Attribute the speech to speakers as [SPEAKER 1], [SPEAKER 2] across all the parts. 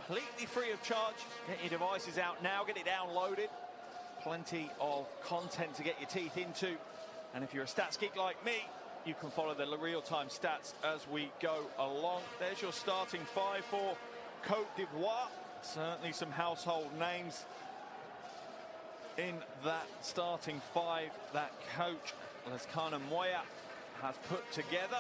[SPEAKER 1] completely free of charge. Get your devices out now, get it downloaded. Plenty of content to get your teeth into. And if you're a stats geek like me, you can follow the real-time stats as we go along. There's your starting five for Côte d'Ivoire. Certainly some household names in that starting five that coach Lukene has put together,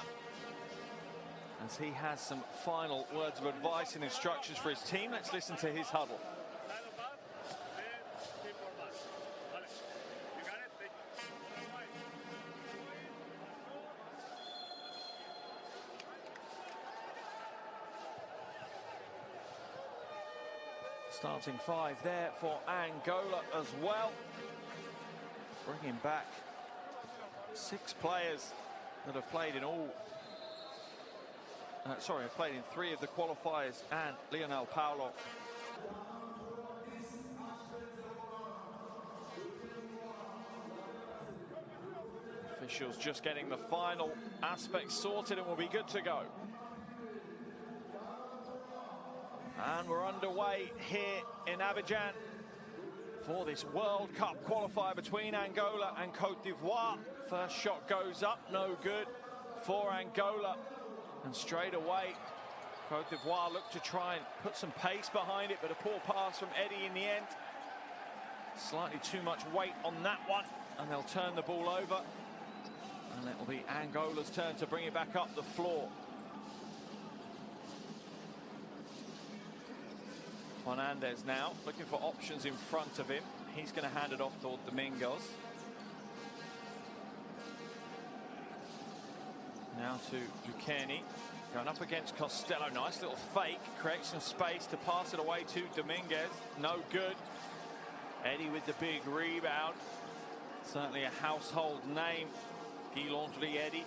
[SPEAKER 1] as he has some final words of advice and instructions for his team. Let's listen to his huddle. Starting five there for Angola as well. Bringing back 6 players that have played in all. Have played in 3 of the qualifiers, and Lionel Paulo. Officials just getting the final aspects sorted and we'll be good to go. And we're underway here in Abidjan for this World Cup qualifier between Angola and Côte d'Ivoire. First shot goes up, no good for Angola. And straight away, Côte d'Ivoire look to try and put some pace behind it, but a poor pass from Eddie in the end. Slightly too much weight on that one, and they'll turn the ball over. And it will be Angola's turn to bring it back up the floor. Fernandez now looking for options in front of him. He's going to hand it off to Domingos. Now to Lukene, going up against Costa. Nice little fake, creates some space to pass it away to Dominguez. No good. Eddie with the big rebound. Certainly a household name, Guy Landry Eddie.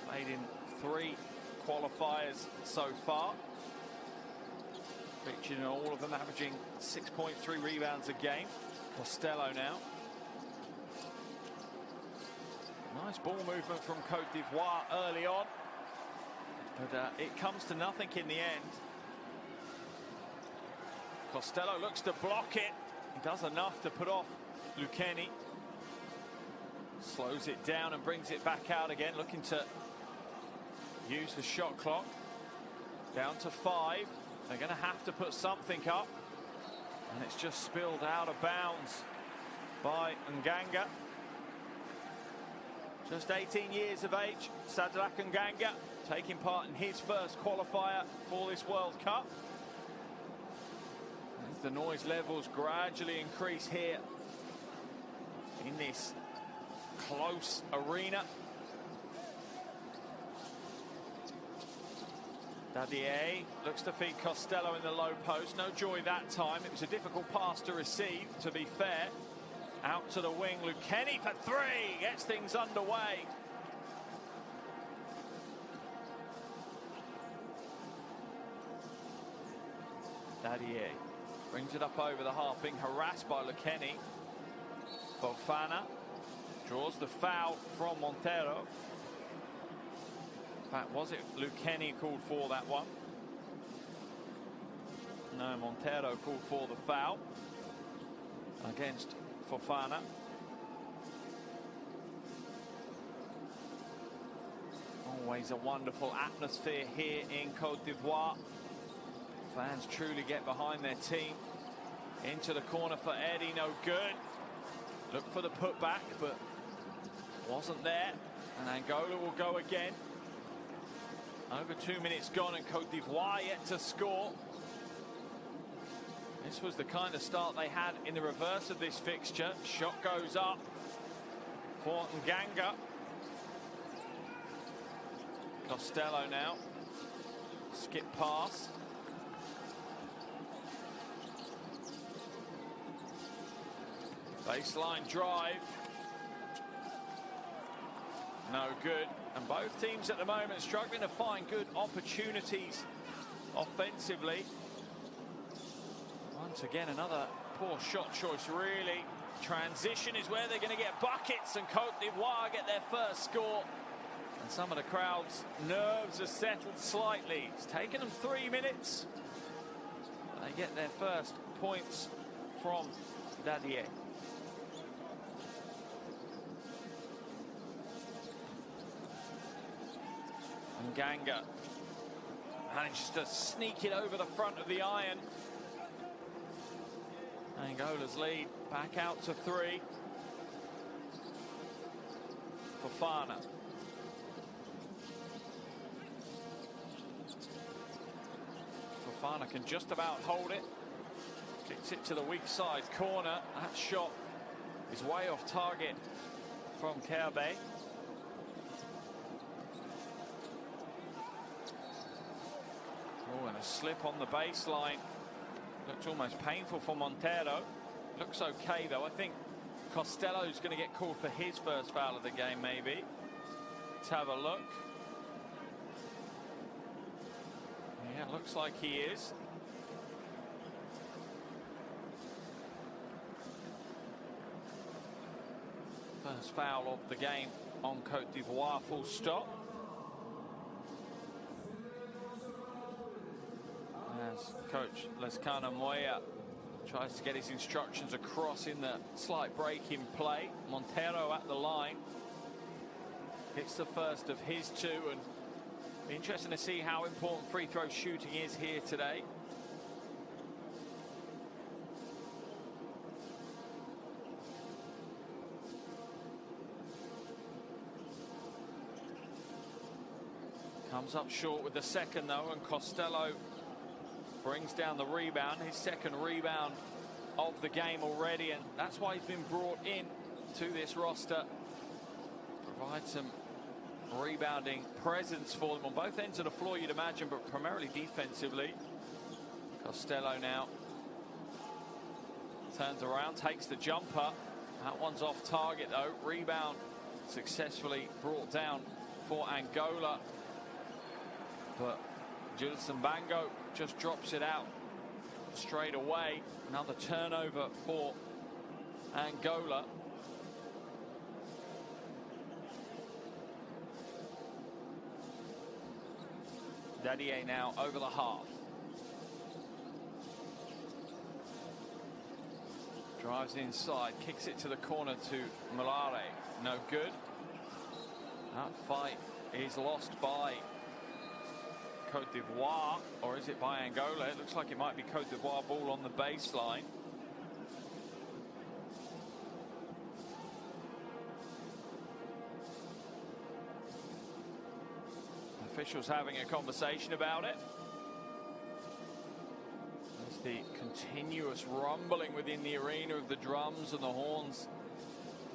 [SPEAKER 1] Played in 3 qualifiers so far. Featured in all of them, averaging 6.3 rebounds a game. Costello now. Nice ball movement from Côte d'Ivoire early on. But it comes to nothing in the end. Costello looks to block it. He does enough to put off Lukene. Slows it down and brings it back out again, looking to use the shot clock. Down to 5. They're going to have to put something up. And it's just spilled out of bounds by Nganga. Just 18 years of age, Sadrak Nganga, taking part in his first qualifier for this World Cup. As the noise levels gradually increase here in this close arena. Dadier looks to feed Costello in the low post. No joy that time. It was a difficult pass to receive, to be fair. Out to the wing, Lukene for 3. Gets things underway. Dadier brings it up over the half, being harassed by Lukene. Fofana draws the foul from Montero. In fact, was it Lukene called for that one? No, Montero called for the foul against Fofana. Always a wonderful atmosphere here in Côte d'Ivoire. Fans truly get behind their team. Into the corner for Eddie, no good. Looked for the putback, but wasn't there. And Angola will go again. Over 2 minutes gone and Côte d'Ivoire yet to score. This was the kind of start they had in the reverse of this fixture. Shot goes up for Nganga. Costello now. Skip pass. Baseline drive. No good. And both teams at the moment struggling to find good opportunities offensively. Once again, another poor shot choice, really. Transition is where they're going to get buckets, and Côte d'Ivoire get their first score. And some of the crowd's nerves are settled slightly. It's taken them 3 minutes. They get their first points from Dadier. And Ganga manages to sneak it over the front of the iron. Angola's lead back out to 3. Fofana. Fofana can just about hold it. Kicks it to the weak side corner. That shot is way off target from Kerbe. Oh, and a slip on the baseline. Looks almost painful for Montero. Looks okay, though. I think Costello's going to get called for his first foul of the game, maybe. Let's have a look. Yeah, it looks like he is. First foul of the game on Côte d'Ivoire, full stop. As coach Lukene Moya tries to get his instructions across in the slight break in play. Montero at the line. Hits the first of his 2, and interesting to see how important free throw shooting is here today. Comes up short with the second, though, and Costello brings down the rebound, his second rebound of the game already, and that's why he's been brought in to this roster. Provide some rebounding presence for them on both ends of the floor, you'd imagine, but primarily defensively. Costello now turns around, takes the jumper. That one's off target, though. Rebound successfully brought down for Angola, but Jules Mbango just drops it out straight away. Another turnover for Angola. Dadier now over the half. Drives inside, kicks it to the corner to Malare. No good. That fight is lost by Côte d'Ivoire, or is it by Angola? It looks like it might be Côte d'Ivoire ball on the baseline. Officials having a conversation about it. There's the continuous rumbling within the arena of the drums and the horns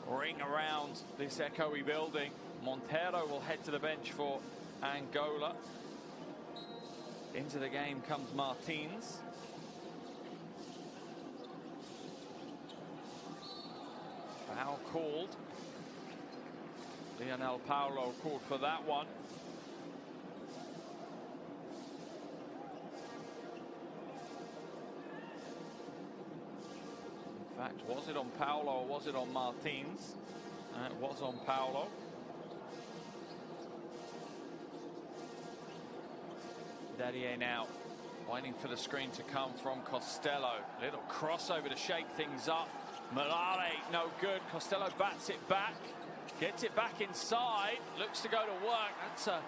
[SPEAKER 1] ring around this echoey building. Montero will head to the bench for Angola. Into the game comes Martins. Foul called. Lionel Paulo called for that one. In fact, was it on Paulo or was it on Martins? It was on Paulo. Dadier now waiting for the screen to come from Costello. Little crossover to shake things up. Malare, no good. Costello bats it back. Gets it back inside. Looks to go to work. That's a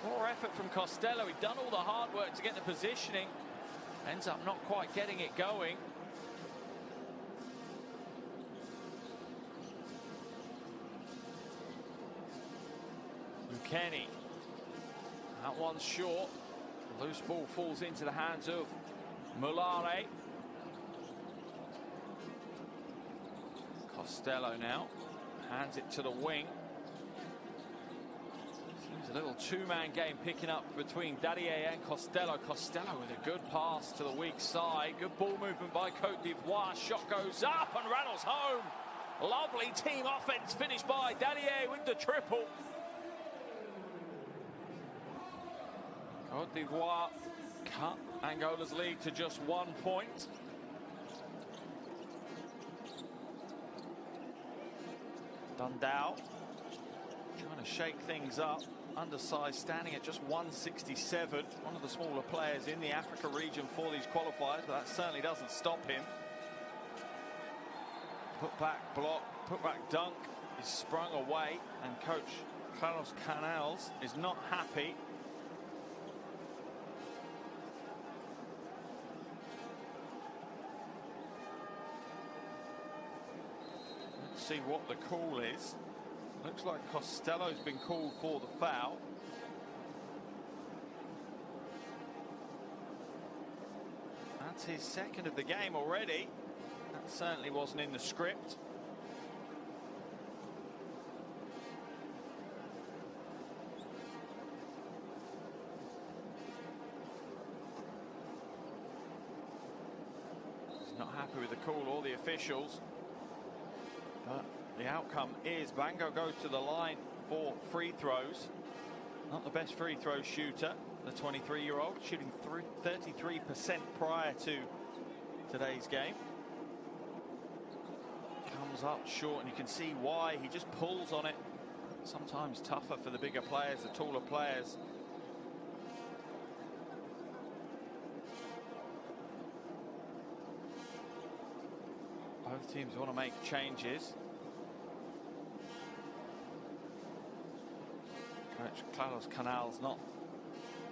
[SPEAKER 1] poor effort from Costello. He'd done all the hard work to get the positioning. Ends up not quite getting it going. Lukene. That one's short. Loose ball falls into the hands of Malare. Costello now hands it to the wing. Seems a little two-man game picking up between Dadier and Costello. Costello with a good pass to the weak side. Good ball movement by Côte d'Ivoire. Shot goes up and rattles home. Lovely team offense finished by Dadier with the triple. Côte d'Ivoire cut Angola's lead to just 1 point. Dundao trying to shake things up. Undersized, standing at just 167. One of the smaller players in the Africa region for these qualifiers, but that certainly doesn't stop him. Put back block, put back dunk is sprung away, and coach Carlos Canals is not happy. Let's see what the call is. Looks like Costello's been called for the foul. That's his second of the game already. That certainly wasn't in the script. He's not happy with the call or the officials. But the outcome is Bango goes to the line for free throws. Not the best free throw shooter, the 23-year-old, shooting 33% prior to today's game. Comes up short, and you can see why. He just pulls on it. Sometimes tougher for the bigger players, the taller players. Both teams want to make changes. Coach Carlos Canals not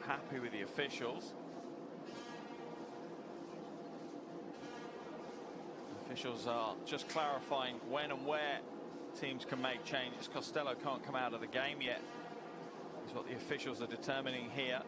[SPEAKER 1] happy with the officials. Officials are just clarifying when and where teams can make changes. Costello can't come out of the game yet, is what the officials are determining here.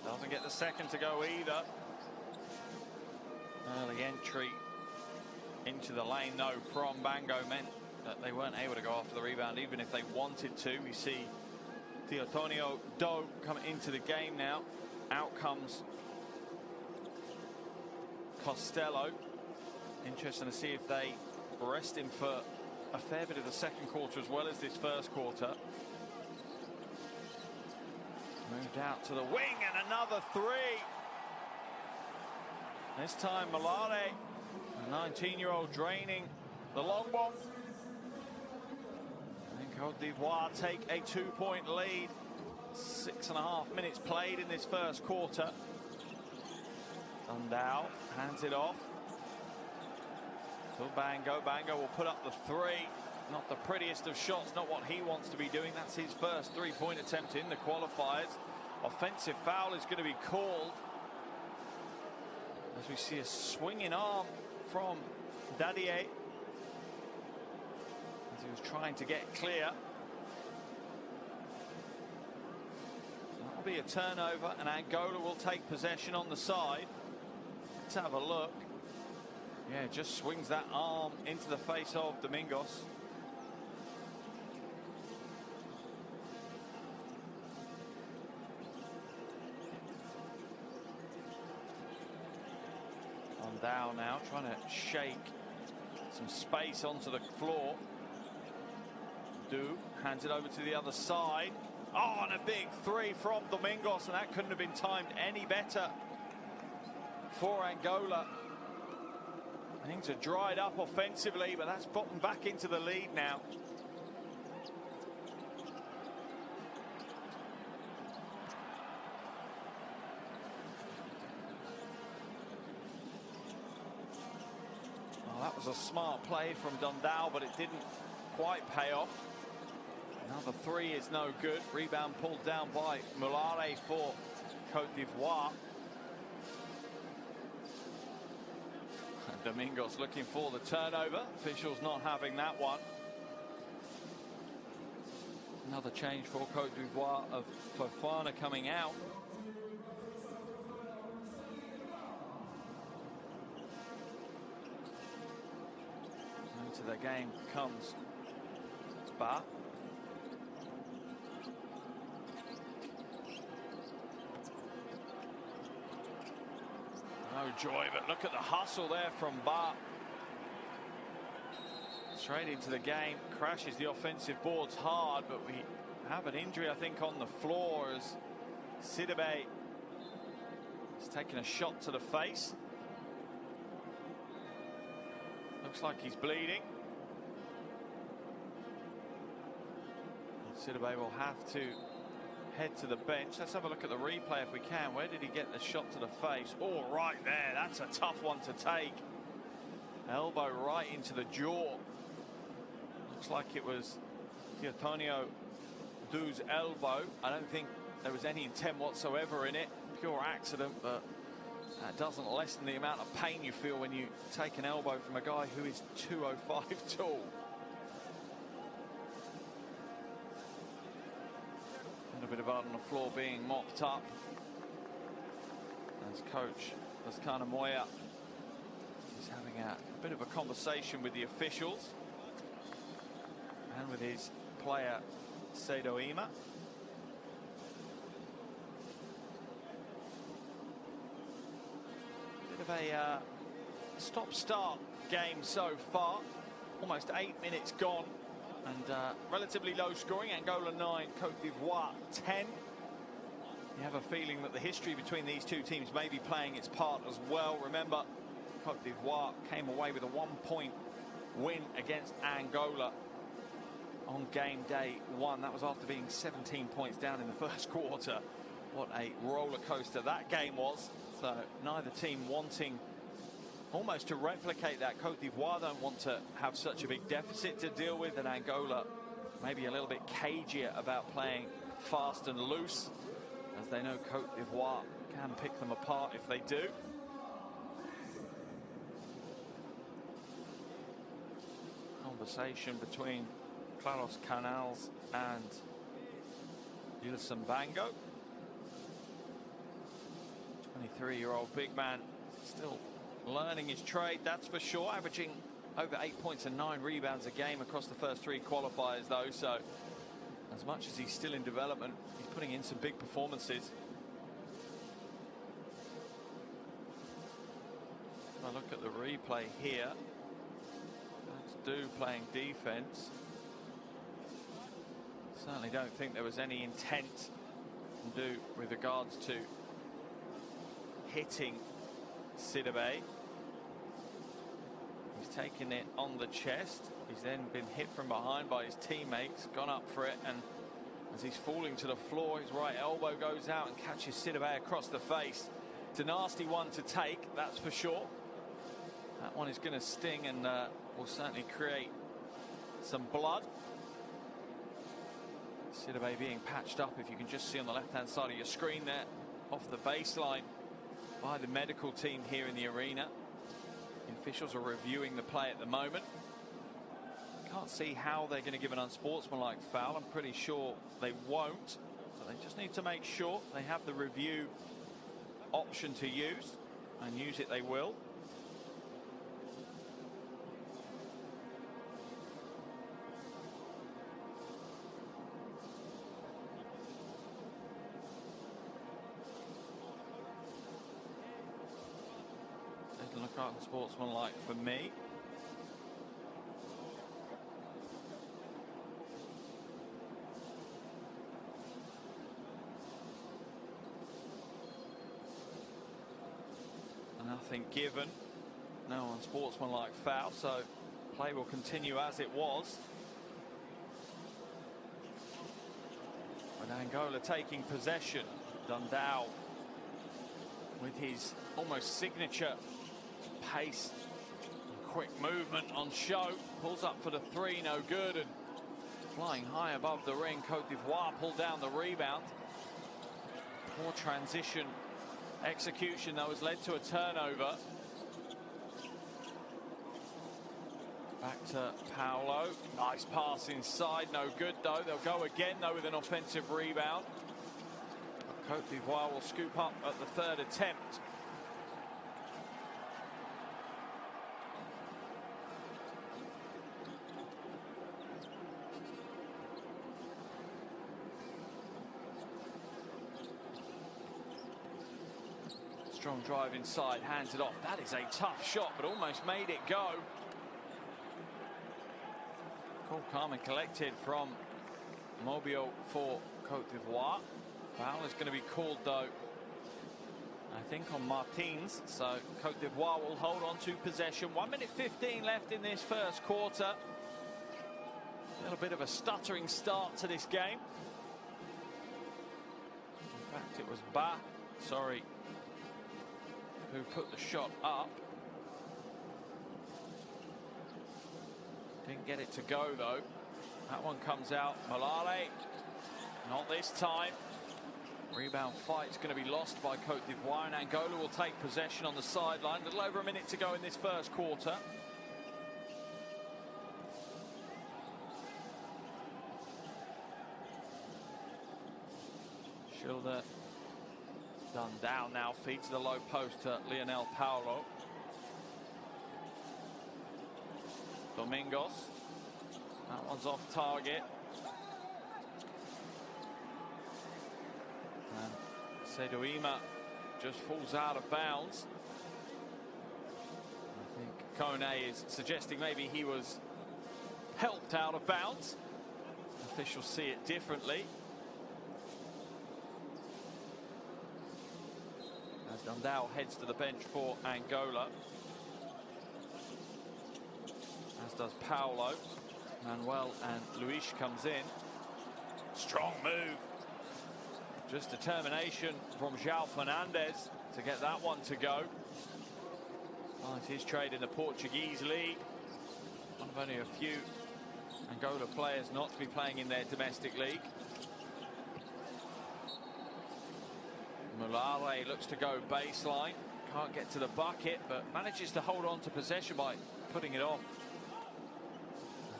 [SPEAKER 1] Doesn't get the second to go either. Early entry into the lane, though, from Bango meant that they weren't able to go after the rebound, even if they wanted to. We see Teotonio Doe come into the game now. Out comes Costello. Interesting to see if they rest him for a fair bit of the second quarter as well as this first quarter. Moved out to the wing, and another three. This time Malare, a 19-year-old, draining the long bomb. And Cote d'Ivoire take a 2-point lead. 6.5 minutes played in this first quarter. Dundao hands it off to Bango. Bango will put up the three. Not the prettiest of shots, not what he wants to be doing. That's his first three-point attempt in the qualifiers. Offensive foul is going to be called, as we see a swinging arm from Dadier as he was trying to get clear. That'll be a turnover, and Angola will take possession on the side. Let's have a look. Yeah, just swings that arm into the face of Domingos. Down now, trying to shake some space onto the floor. Du hands it over to the other side. Oh, and a big three from Domingos, and that couldn't have been timed any better for Angola. Things are dried up offensively, but that's gotten back into the lead now. That was a smart play from Dundao, but it didn't quite pay off. Another three is no good. Rebound pulled down by Mulare for Cote d'Ivoire. Domingos looking for the turnover. Officials not having that one. Another change for Cote d'Ivoire of Fofana coming out. Into the game comes Ba. No joy, but look at the hustle there from Ba. Straight into the game, crashes the offensive boards hard, but we have an injury, I think, on the floor as Sidibe is taking a shot to the face. Looks like he's bleeding. Sidibe will have to head to the bench. Let's have a look at the replay if we can. Where did he get the shot to the face? Oh, right there. That's a tough one to take. Elbow right into the jaw. Looks like it was Antonio Du's elbow. I don't think there was any intent whatsoever in it. Pure accident, but that doesn't lessen the amount of pain you feel when you take an elbow from a guy who is 205 tall. A little bit of blood on the floor being mopped up as coach Lukene Moya is having a bit of a conversation with the officials and with his player Sado Ima. Bit of a stop-start game so far. Almost 8 minutes gone. And relatively low scoring. Angola 9, Cote d'Ivoire 10. You have a feeling that the history between these two teams may be playing its part as well. Remember, Cote d'Ivoire came away with a 1-point win against Angola on game day 1. That was after being 17 points down in the first quarter. What a roller coaster that game was. So neither team wanting almost to replicate that. Cote d'Ivoire don't want to have such a big deficit to deal with, and Angola maybe a little bit cagier about playing fast and loose, as they know Cote d'Ivoire can pick them apart if they do. Conversation between Carlos Canals and Gilson Bango. 23-year-old big man still learning his trade, that's for sure. Averaging over 8 points and 9 rebounds a game across the first 3 qualifiers, though. So as much as he's still in development, he's putting in some big performances. If I look at the replay here, that's Du playing defense. Certainly don't think there was any intent from Du with regards to hitting Sidibe. He's taken it on the chest. He's then been hit from behind by his teammates, gone up for it, and as he's falling to the floor, his right elbow goes out and catches Sidibe across the face. It's a nasty one to take, that's for sure. That one is going to sting and will certainly create some blood. Sidibe being patched up, if you can just see on the left-hand side of your screen there, off the baseline by the medical team here in the arena. The officials are reviewing the play at the moment. Can't see how they're going to give an unsportsmanlike foul. I'm pretty sure they won't. So they just need to make sure they have the review option to use, and use it they will. Doesn't look unsportsmanlike for me. Nothing given, no unsportsmanlike foul, so play will continue as it was. With Angola taking possession, Dundao with his almost signature pace and quick movement on show, pulls up for the three, no good, and flying high above the ring. Cote d'Ivoire pulled down the rebound. Poor transition execution that was led to a turnover. Back to Paolo. Nice pass inside, no good though. They'll go again though with an offensive rebound. But Cote d'Ivoire will scoop up at the third attempt. Strong drive inside, hands it off. That is a tough shot, but almost made it go. Cool, calm and collected from Mobio for Cote d'Ivoire. Foul is going to be called, though, I think, on Martins. So Cote d'Ivoire will hold on to possession. 1 minute 15 left in this first quarter. A little bit of a stuttering start to this game. In fact, it was who put the shot up. Didn't get it to go, though. That one comes out. Malale, not this time. Rebound fight's going to be lost by Cote d'Ivoire, and Angola will take possession on the sideline. A little over a minute to go in this first quarter. Schilder done down now, feeds the low post to Lionel Paulo. Domingos, that one's off target. And Seduima just falls out of bounds. I think Kone is suggesting maybe he was helped out of bounds. Officials see it differently. As Dundao heads to the bench for Angola. As does Paulo. Manuel and Luis comes in. Strong move. Just determination from João Fernandes to get that one to go. Well, it is trade in the Portuguese league. One of only a few Angola players not to be playing in their domestic league. Mulare looks to go baseline. Can't get to the bucket, but manages to hold on to possession by putting it off.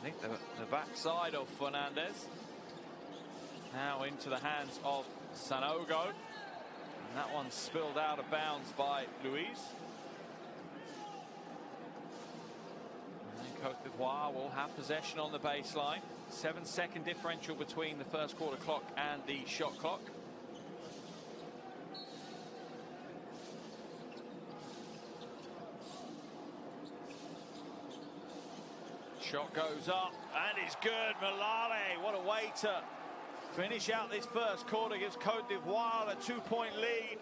[SPEAKER 1] I think the backside of Fernandes. Now into the hands of Sanogo. And that one spilled out of bounds by Luis. And then Cote d'Ivoire will have possession on the baseline. 7-second differential between the first quarter clock and the shot clock. Shot goes up and it's good. Malale, what a way to finish out this first quarter. Gives Cote d'Ivoire a 2-point lead.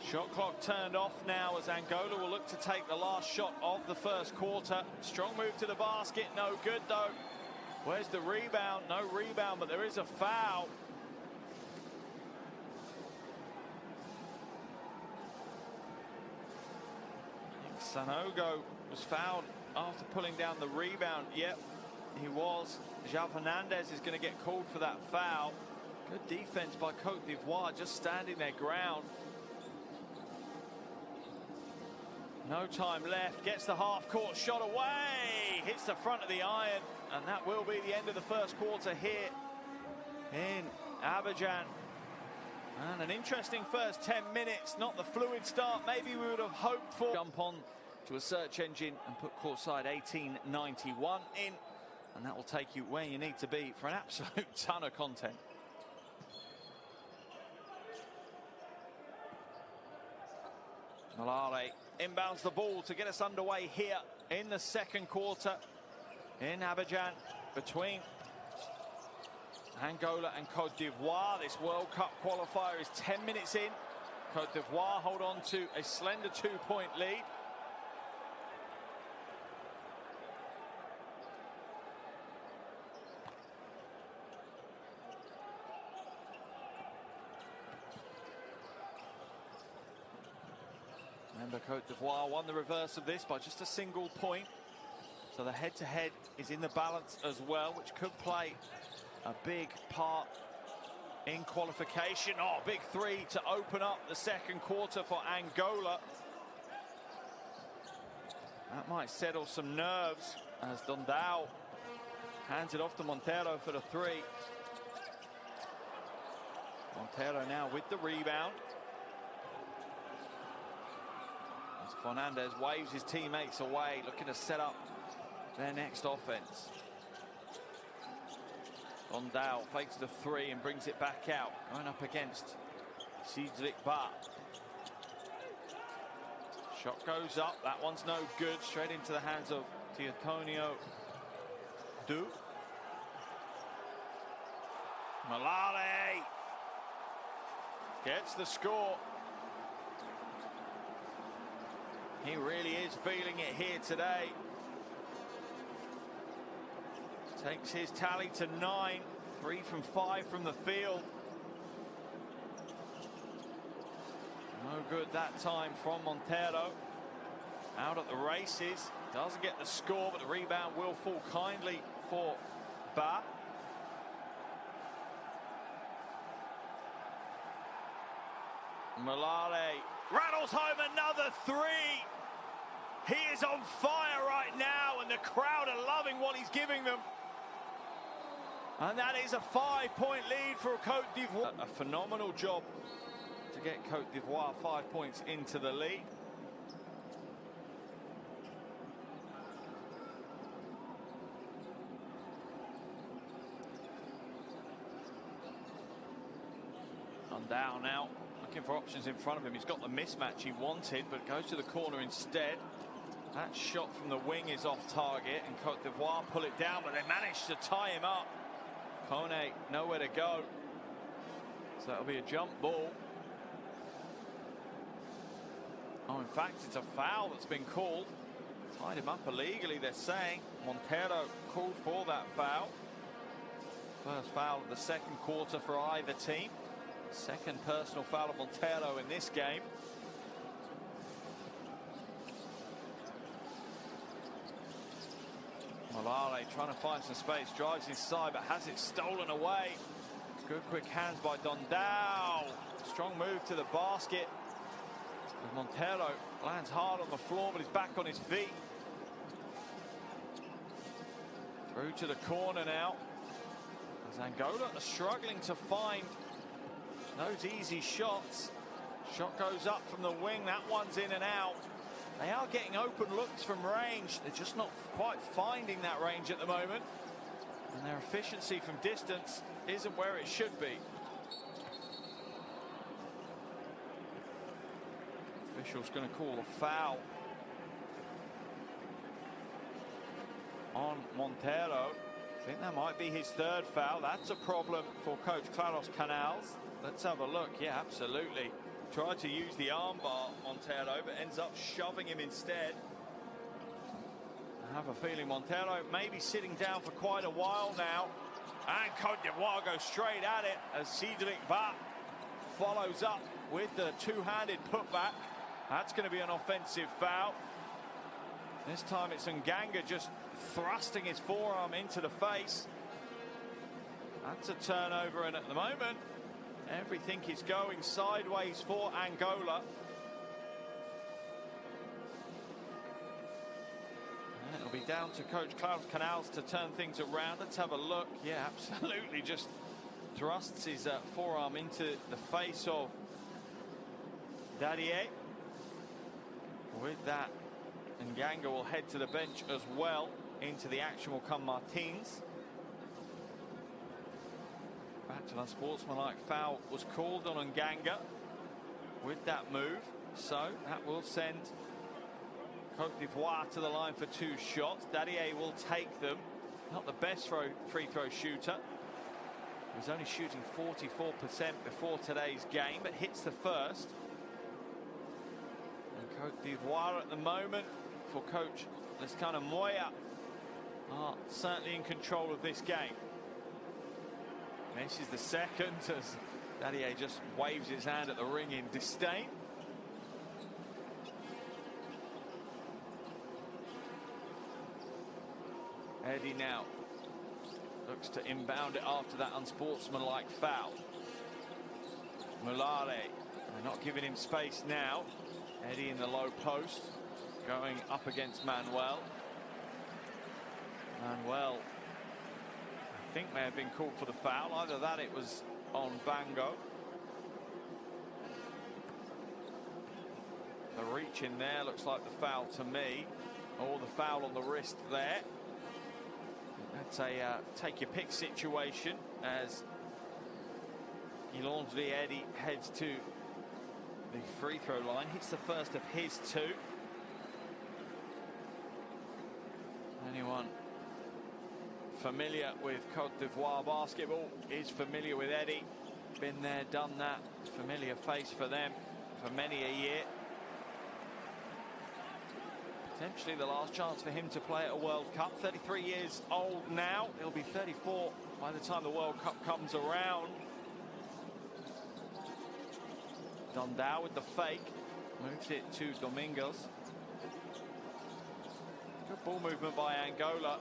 [SPEAKER 1] Shot clock turned off now as Angola will look to take the last shot of the first quarter. Strong move to the basket, no good though. Where's the rebound? No rebound, but there is a foul. I think Sanogo was fouled after pulling down the rebound. Yep, he was. João Fernandes is going to get called for that foul. Good defense by Cote d'Ivoire, just standing their ground. No time left. Gets the half-court shot away. Hits the front of the iron, and that will be the end of the first quarter here in Abidjan. And an interesting first 10 minutes. Not the fluid start maybe we would have hoped for. Jump on to a search engine and put courtside 1891 in, and that will take you where you need to be for an absolute ton of content. Malale inbounds the ball to get us underway here in the second quarter in Abidjan between Angola and Cote d'Ivoire. This World Cup qualifier is 10 minutes in. Cote d'Ivoire hold on to a slender 2-point lead. Remember, Cote d'Ivoire won the reverse of this by just a single point. So the head-to-head is in the balance as well, which could play a big part in qualification. Oh, big three to open up the second quarter for Angola. That might settle some nerves as Dundao hands it off to Montero for the three. Montero now with the rebound. As Fernandes waves his teammates away, looking to set up their next offense. Dundao fakes the three and brings it back out, going up against Sidzik Ba. Shot goes up, that one's no good, straight into the hands of Teotonio Du. Malale gets the score. He really is feeling it here today. Takes his tally to 9, 3 from 5 from the field. No good that time from Montero. Out at the races, doesn't get the score, but the rebound will fall kindly for Ba. Malale rattles home another 3. He is on fire right now, and the crowd are loving what he's giving them. And that is a 5-point lead for Côte d'Ivoire. A phenomenal job to get Côte d'Ivoire 5 points into the lead. On down now, looking for options in front of him. He's got the mismatch he wanted, but goes to the corner instead. That shot from the wing is off target, and Côte d'Ivoire pull it down, but they manage to tie him up. Kone nowhere to go, so that'll be a jump ball. Oh, in fact, it's a foul that's been called. Tied him up illegally, they're saying. Montero called for that foul. First foul of the second quarter for either team. Second personal foul of Montero in this game. Malale trying to find some space, drives inside, but has it stolen away. Good quick hands by Dondao. Strong move to the basket. Montero lands hard on the floor, but he's back on his feet. Through to the corner now. As Angola are struggling to find those easy shots. Shot goes up from the wing, that one's in and out. They are getting open looks from range. They're just not quite finding that range at the moment. And their efficiency from distance isn't where it should be. Official's going to call a foul on Montero. I think that might be his third foul. That's a problem for coach Carlos Canals. Let's have a look. Yeah, absolutely. Tried to use the armbar, Montero, but ends up shoving him instead. I have a feeling Montero may be sitting down for quite a while now. And Côte d'Ivoire goes straight at it as Cédric Ba follows up with the two-handed putback. That's going to be an offensive foul. This time it's Nganga just thrusting his forearm into the face. That's a turnover, and at the moment everything is going sideways for Angola. And it'll be down to coach Klaus Canals to turn things around. Let's have a look. Yeah, absolutely, just thrusts his forearm into the face of Dadier. With that, Nganga will head to the bench as well. Into the action will come Martins. Back to an unsportsmanlike foul was called on Nganga with that move. So that will send Côte d'Ivoire to the line for 2 shots. Dadier will take them. Not the best free throw shooter. He was only shooting 44% before today's game, but hits the first. Côte d'Ivoire at the moment, for coach Lukene Moya, are certainly in control of this game. This is the second as Dadier just waves his hand at the ring in disdain. Eddie now looks to inbound it after that unsportsmanlike foul. Malale, they're not giving him space now. Eddie in the low post, going up against Manuel. Manuel, I think, may have been called for the foul. Either that, it was on Bango. The reach in there looks like the foul to me, or the foul on the wrist there. That's a take your pick situation as Ilonzi Eddie heads to the free throw line, hits the first of his 2. Anyone familiar with Cote d'Ivoire basketball, is familiar with Eddie. Been there, done that. Familiar face for them for many a year. Potentially the last chance for him to play at a World Cup. 33 years old now. He'll be 34 by the time the World Cup comes around. Dundao with the fake. Moves it to Domingos. Good ball movement by Angola.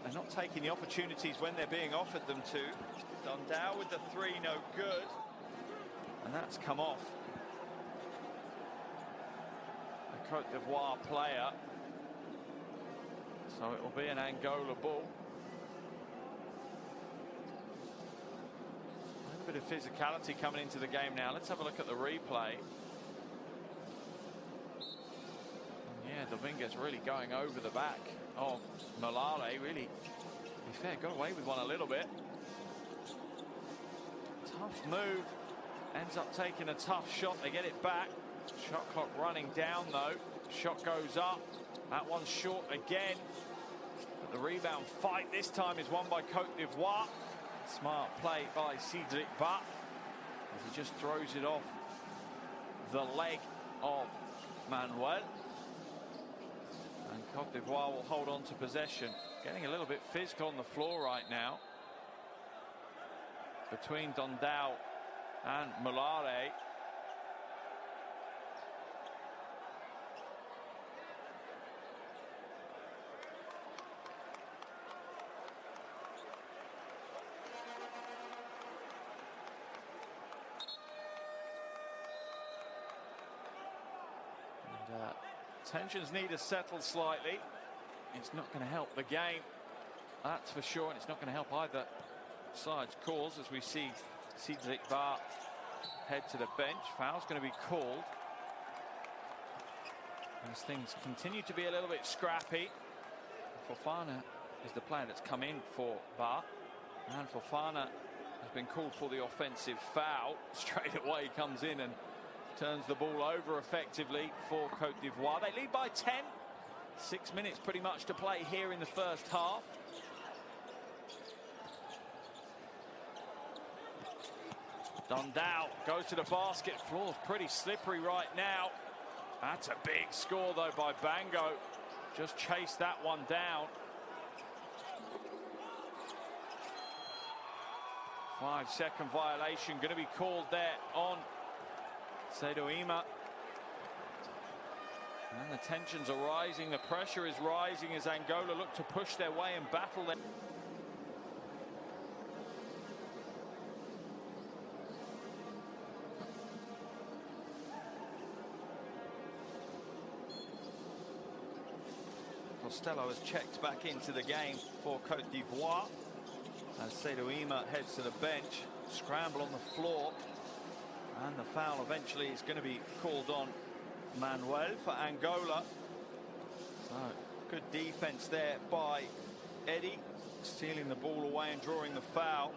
[SPEAKER 1] They're not taking the opportunities when they're being offered them to. Dundao with the three, no good. And that's come off. A Cote d'Ivoire player. So it will be an Angola ball. A bit of physicality coming into the game now. Let's have a look at the replay. Yeah, Domingos really going over the back of Malale. Really, to be fair, got away with one a little bit. Tough move. Ends up taking a tough shot. They get it back. Shot clock running down though. Shot goes up. That one's short again. But the rebound fight this time is won by Cote d'Ivoire. Smart play by Cedric Bat as he just throws it off the leg of Manuel. And Cote d'Ivoire will hold on to possession. Getting a little bit physical on the floor right now between Dundao and Malare. Tensions need to settle slightly. It's not going to help the game, that's for sure, and it's not going to help either side's cause as we see Cedric Bar head to the bench. Foul's going to be called as things continue to be a little bit scrappy. Fofana is the player that's come in for Bar, and Fofana has been called for the offensive foul. Straight away he comes in and turns the ball over effectively for Cote d'Ivoire. They lead by 10. 6 minutes pretty much to play here in the first half. Dundao goes to the basket. Floor's pretty slippery right now. That's a big score though by Bango. Just chased that one down. 5-second violation going to be called there on Sedoima. And the tensions are rising, the pressure is rising as Angola look to push their way and battle them. Costello has checked back into the game for Cote d'Ivoire as Sedoima heads to the bench. Scramble on the floor. And the foul eventually is going to be called on Manuel for Angola. So good defense there by Eddie, stealing the ball away and drawing the foul.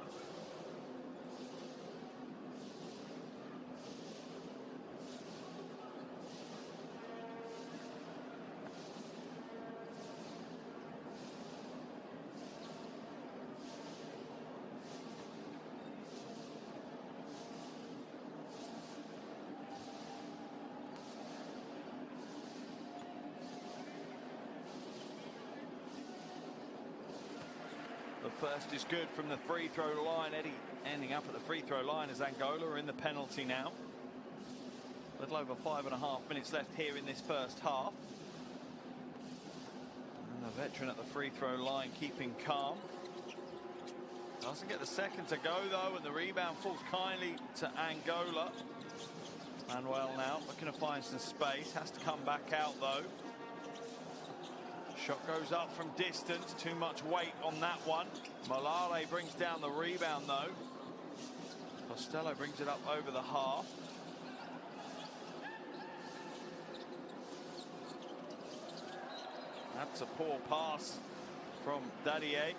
[SPEAKER 1] The first is good from the free throw line. Eddie ending up at the free throw line as Angola are in the penalty now. A little over 5.5 minutes left here in this first half. And the veteran at the free throw line keeping calm. Doesn't get the second to go though, and the rebound falls kindly to Angola. Manuel now looking to find some space, has to come back out though. Shot goes up from distance, too much weight on that one. Malale brings down the rebound though. Costello brings it up over the half. That's a poor pass from Dadier.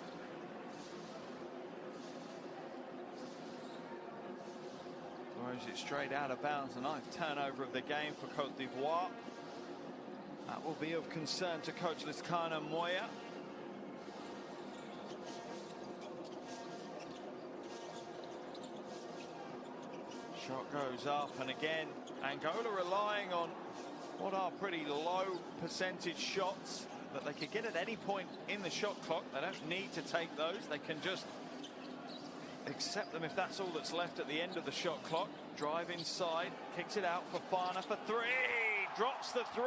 [SPEAKER 1] Throws it straight out of bounds. A ninth turnover of the game for Cote d'Ivoire. That will be of concern to coach Lukene Moya. Shot goes up, and again, Angola relying on what are pretty low percentage shots that they could get at any point in the shot clock. They don't need to take those. They can just accept them if that's all that's left at the end of the shot clock. Drive inside, kicks it out for Fana for three, drops the three.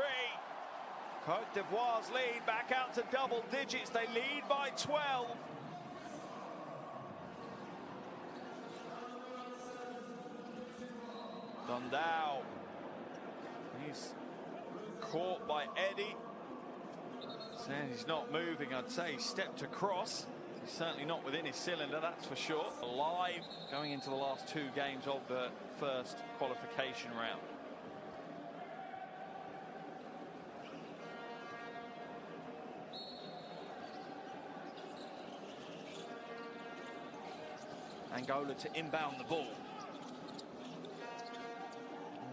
[SPEAKER 1] Cote d'Ivoire's lead back out to double digits. They lead by 12. Dondao, he's caught by Eddie. Saying he's not moving. I'd say he stepped across. He's certainly not within his cylinder, that's for sure. Alive going into the last two games of the first qualification round. Angola to inbound the ball.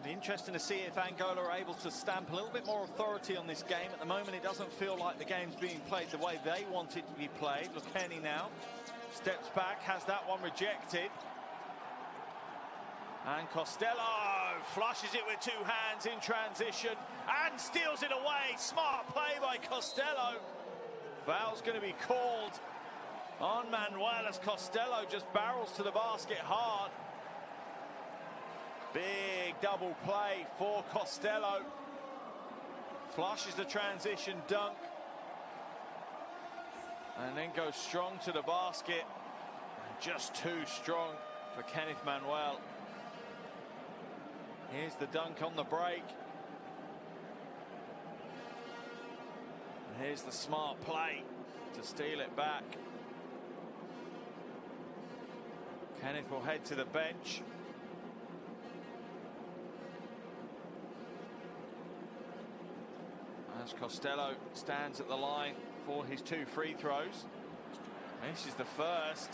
[SPEAKER 1] It'll be interesting to see if Angola are able to stamp a little bit more authority on this game. At the moment, it doesn't feel like the game's being played the way they want it to be played. Lukene now steps back, has that one rejected. And Costello flushes it with two hands in transition and steals it away. Smart play by Costello. Foul's going to be called on Manuel as Costello just barrels to the basket hard. Big double play for Costello. Flushes the transition dunk. And then goes strong to the basket. And just too strong for Kenneth Manuel. Here's the dunk on the break. And here's the smart play to steal it back. Kenneth will head to the bench. As Costello stands at the line for his two free throws. This is the first.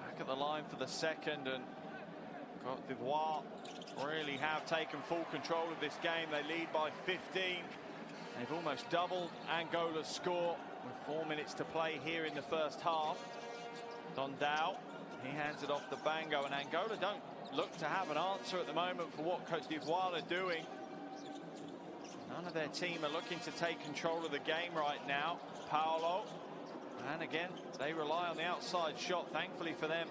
[SPEAKER 1] Back at the line for the second, and Cote d'Ivoire really have taken full control of this game. They lead by 15. They've almost doubled Angola's score with 4 minutes to play here in the first half. Dondao, he hands it off to Bango, and Angola don't look to have an answer at the moment for what Cote d'Ivoire are doing. None of their team are looking to take control of the game right now. Paolo, and again, they rely on the outside shot. Thankfully for them,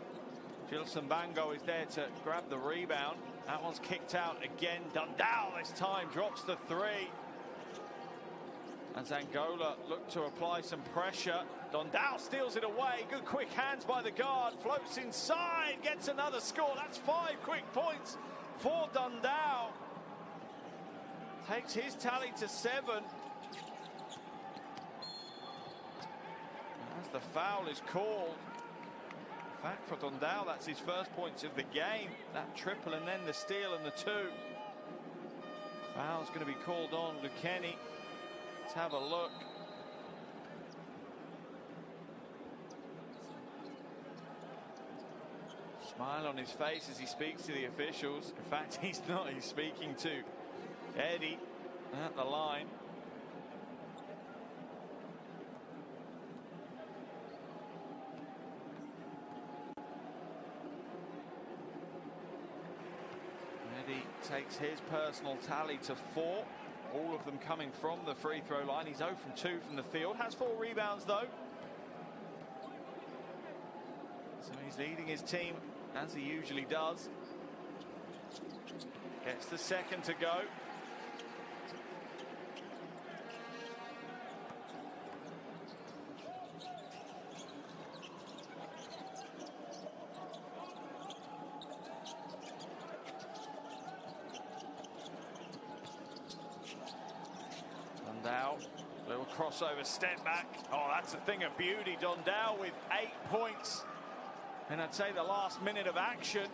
[SPEAKER 1] Gilson Bango is there to grab the rebound. That one's kicked out again. Dondao this time drops the three. As Angola look to apply some pressure. Dondao steals it away. Good quick hands by the guard. Floats inside. Gets another score. That's 5 quick points for Dondao. Takes his tally to 7. As the foul is called. In fact, for Dondao, that's his first points of the game. That triple and then the steal and the two. Foul's going to be called on Lukene. Let's have a look. Smile on his face as he speaks to the officials. In fact, he's not. He's speaking to Eddie at the line. Eddie takes his personal tally to 4. All of them coming from the free throw line. He's 0 from 2 from the field. Has 4 rebounds though. So he's leading his team as he usually does. Gets the second to go. Dondao, little crossover step back. Oh, that's a thing of beauty. Dondao with 8 points. And I'd say the last minute of action.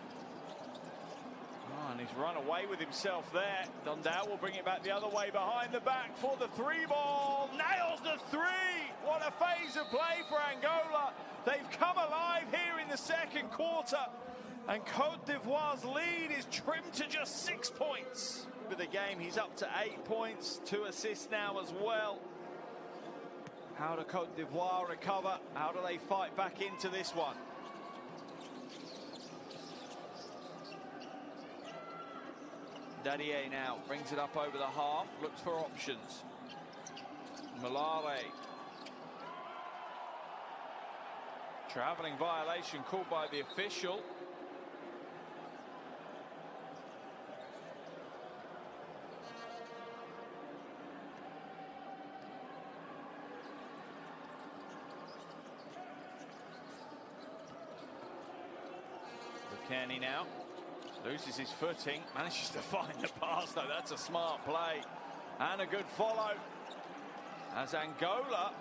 [SPEAKER 1] Oh, and he's run away with himself there. Dondao will bring it back the other way behind the back for the 3-ball. Nails the 3. What a phase of play for Angola. They've come alive here in the second quarter. And Côte d'Ivoire's lead is trimmed to just 6 points. For the game, he's up to 8 points, 2 assists now as well. How do Côte d'Ivoire recover? How do they fight back into this one? Dadier now brings it up over the half, looks for options. Malare. Travelling violation called by the official. Lukene now loses his footing, manages to find the pass though. That's a smart play and a good follow, as Angola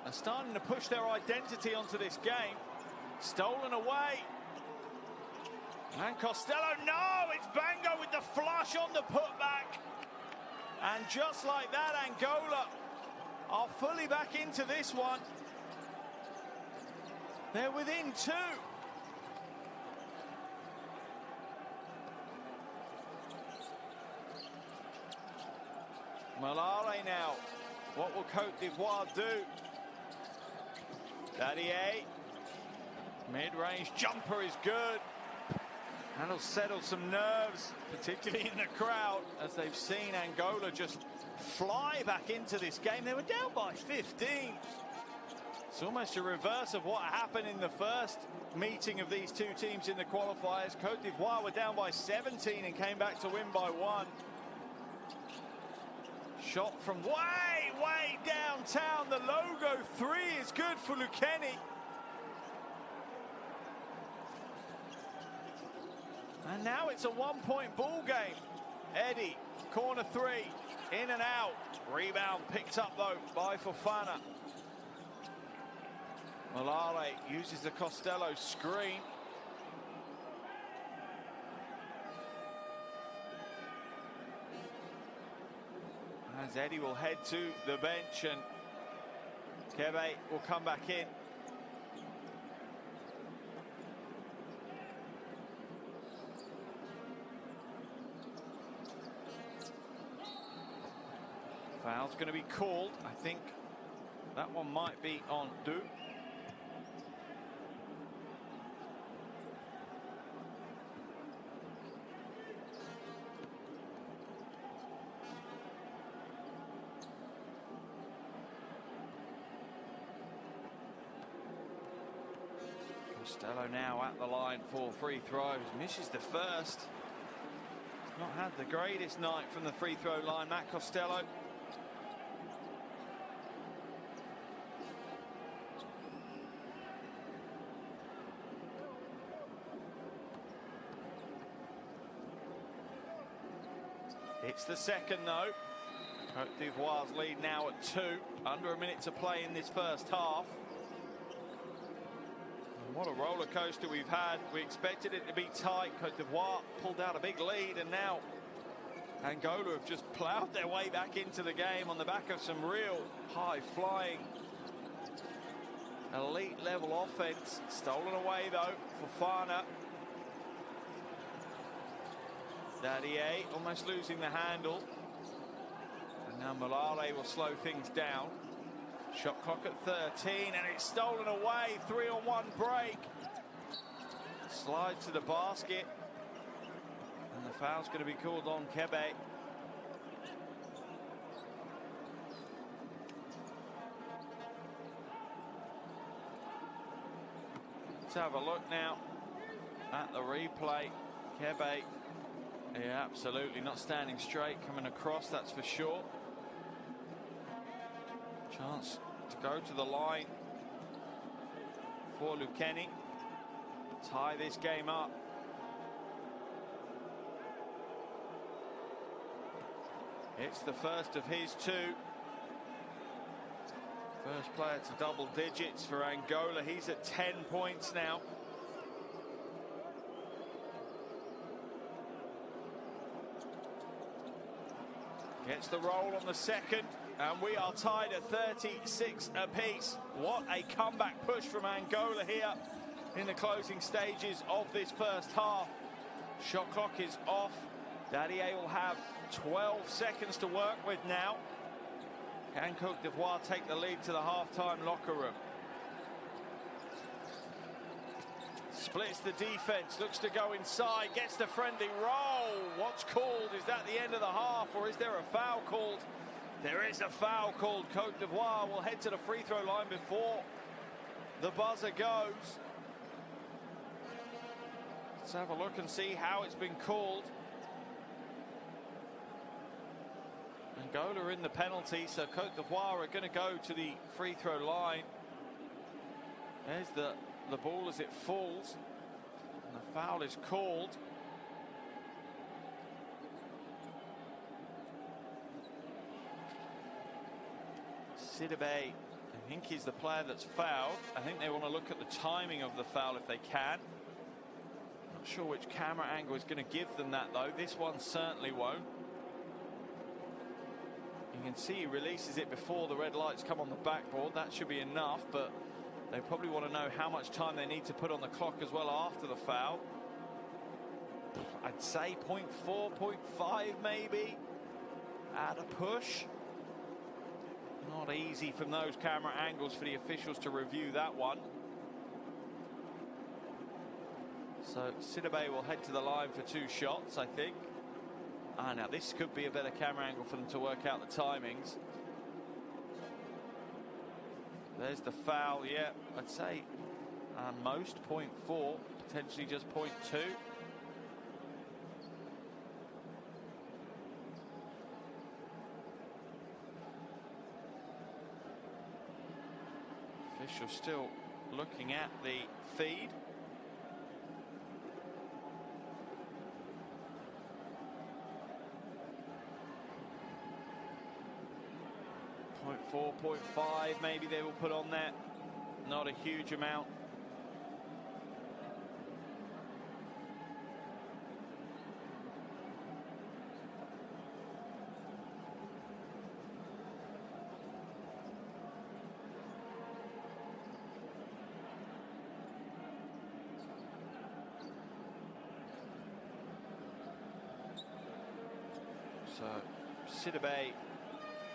[SPEAKER 1] are starting to push their identity onto this game. Stolen away, and Costello, no, it's Bango with the flush on the putback, and just like that, Angola are fully back into this one. They're within 2. Malare now. What will Côte d'Ivoire do? Dadier. Mid-range jumper is good. And it'll settle some nerves, particularly in the crowd, as they've seen Angola just fly back into this game. They were down by 15. It's almost a reverse of what happened in the first meeting of these two teams in the qualifiers. Côte d'Ivoire were down by 17 and came back to win by 1. Shot from way downtown. The logo 3 is good for Lukene. And now it's a 1-point ball game. Eddie, corner 3, in and out. Rebound picked up though by Fofana. Malare uses the Costello screen. As Eddie will head to the bench and Kebe will come back in. Foul's going to be called. I think that one might be on Du. Costello now at the line for free throws. Misses the first. Not had the greatest night from the free throw line, Matt Costello. It's the second though. Côte d'Ivoire's lead now at 2. Under a minute to play in this first half. What a roller coaster we've had. We expected it to be tight. Côte d'Ivoire pulled out a big lead, and now Angola have just ploughed their way back into the game on the back of some real high-flying, elite-level offense. Stolen away, though, for Fofana. Dadier almost losing the handle. And now Malare will slow things down. Shot clock at 13, and it's stolen away. 3-on-1 break. Slides to the basket. And the foul's going to be called on Kebe. Let's have a look now at the replay. Kebe, yeah, absolutely not standing straight, coming across, that's for sure. Chance to go to the line for Lukene. Tie this game up. It's the first of his 2. First player to double digits for Angola. He's at 10 points now. Gets the roll on the second, and we are tied at 36 apiece. What a comeback push from Angola here. in the closing stages of this first half. Shot clock is off. Dadier will have 12 seconds to work with now. Can Cote d'Ivoire take the lead to the half-time locker room? Splits the defense, looks to go inside, gets the friendly roll. What's called? Is that the end of the half, or is there a foul called? There is a foul called. Cote d'Ivoire will head to the free throw line before the buzzer goes. Let's have a look and see how it's been called. Angola in the penalty, so Cote d'Ivoire are going to go to the free throw line. There's the ball as it falls, and the foul is called. Sidibe, I think he's the player that's fouled. I think they want to look at the timing of the foul if they can. Not sure which camera angle is going to give them that though. This one certainly won't. You can see he releases it before the red lights come on the backboard. That should be enough, but they probably want to know how much time they need to put on the clock as well after the foul. I'd say 0.4, 0.5 maybe. Add a push. Not easy from those camera angles for the officials to review that one. So Sidibe will head to the line for 2 shots, I think. Now this could be a better camera angle for them to work out the timings. There's the foul, yeah, I'd say most 0.4, potentially just 0.2. Official still looking at the feed. 0.4, 0.5 maybe they will put on there. Not a huge amount. So Sidibe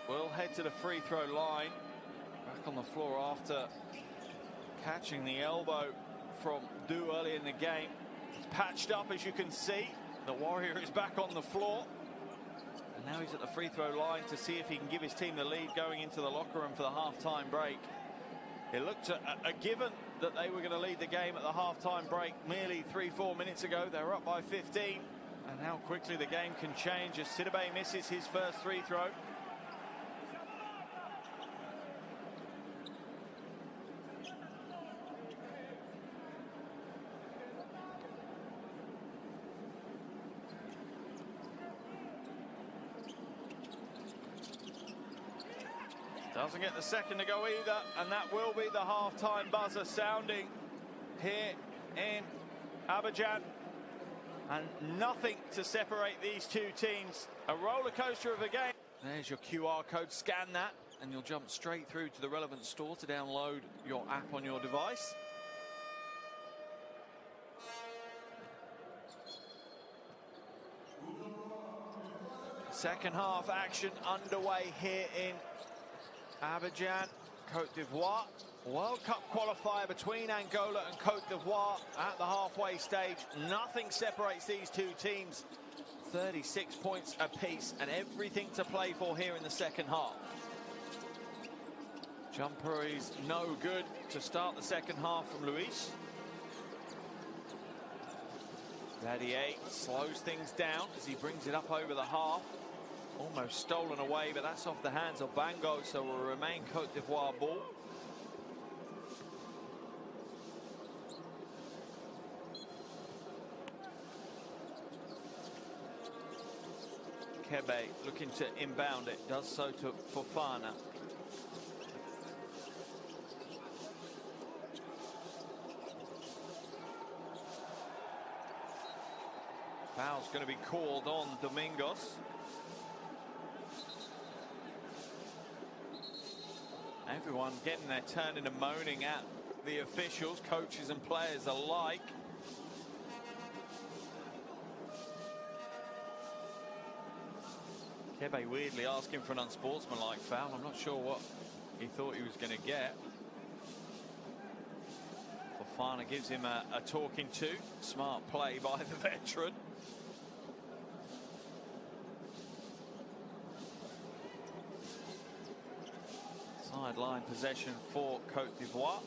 [SPEAKER 1] will head to the free throw line. Back on the floor after catching the elbow from Du early in the game. It's patched up, as you can see. The Warrior is back on the floor. And now he's at the free throw line to see if he can give his team the lead going into the locker room for the half-time break. It looked a given that they were going to lead the game at the half-time break merely 3-4 minutes ago. They're up by 15. And how quickly the game can change as Sidibe misses his first free throw. Doesn't get the second to go either, and that will be the half-time buzzer sounding here in Abidjan. And nothing to separate these two teams. A roller coaster of a game. There's your QR code. Scan that and you'll jump straight through to the relevant store to download your app on your device. Second half action underway here in Abidjan, Cote d'Ivoire. World Cup qualifier between Angola and Cote d'Ivoire at the halfway stage. Nothing separates these two teams. 36 points apiece and everything to play for here in the second half. Jumper is no good to start the second half from Luis. Dadier slows things down as he brings it up over the half. Almost stolen away, but that's off the hands of Bango, so will remain Cote d'Ivoire ball. Kebe looking to inbound it, does so to Fofana. Foul's going to be called on Domingos. Everyone getting their turn and moaning at the officials, coaches and players alike. Kebe weirdly asking for an unsportsmanlike foul. I'm not sure what he thought he was going to get. Fofana gives him a talking to. Smart play by the veteran. Sideline possession for Cote d'Ivoire.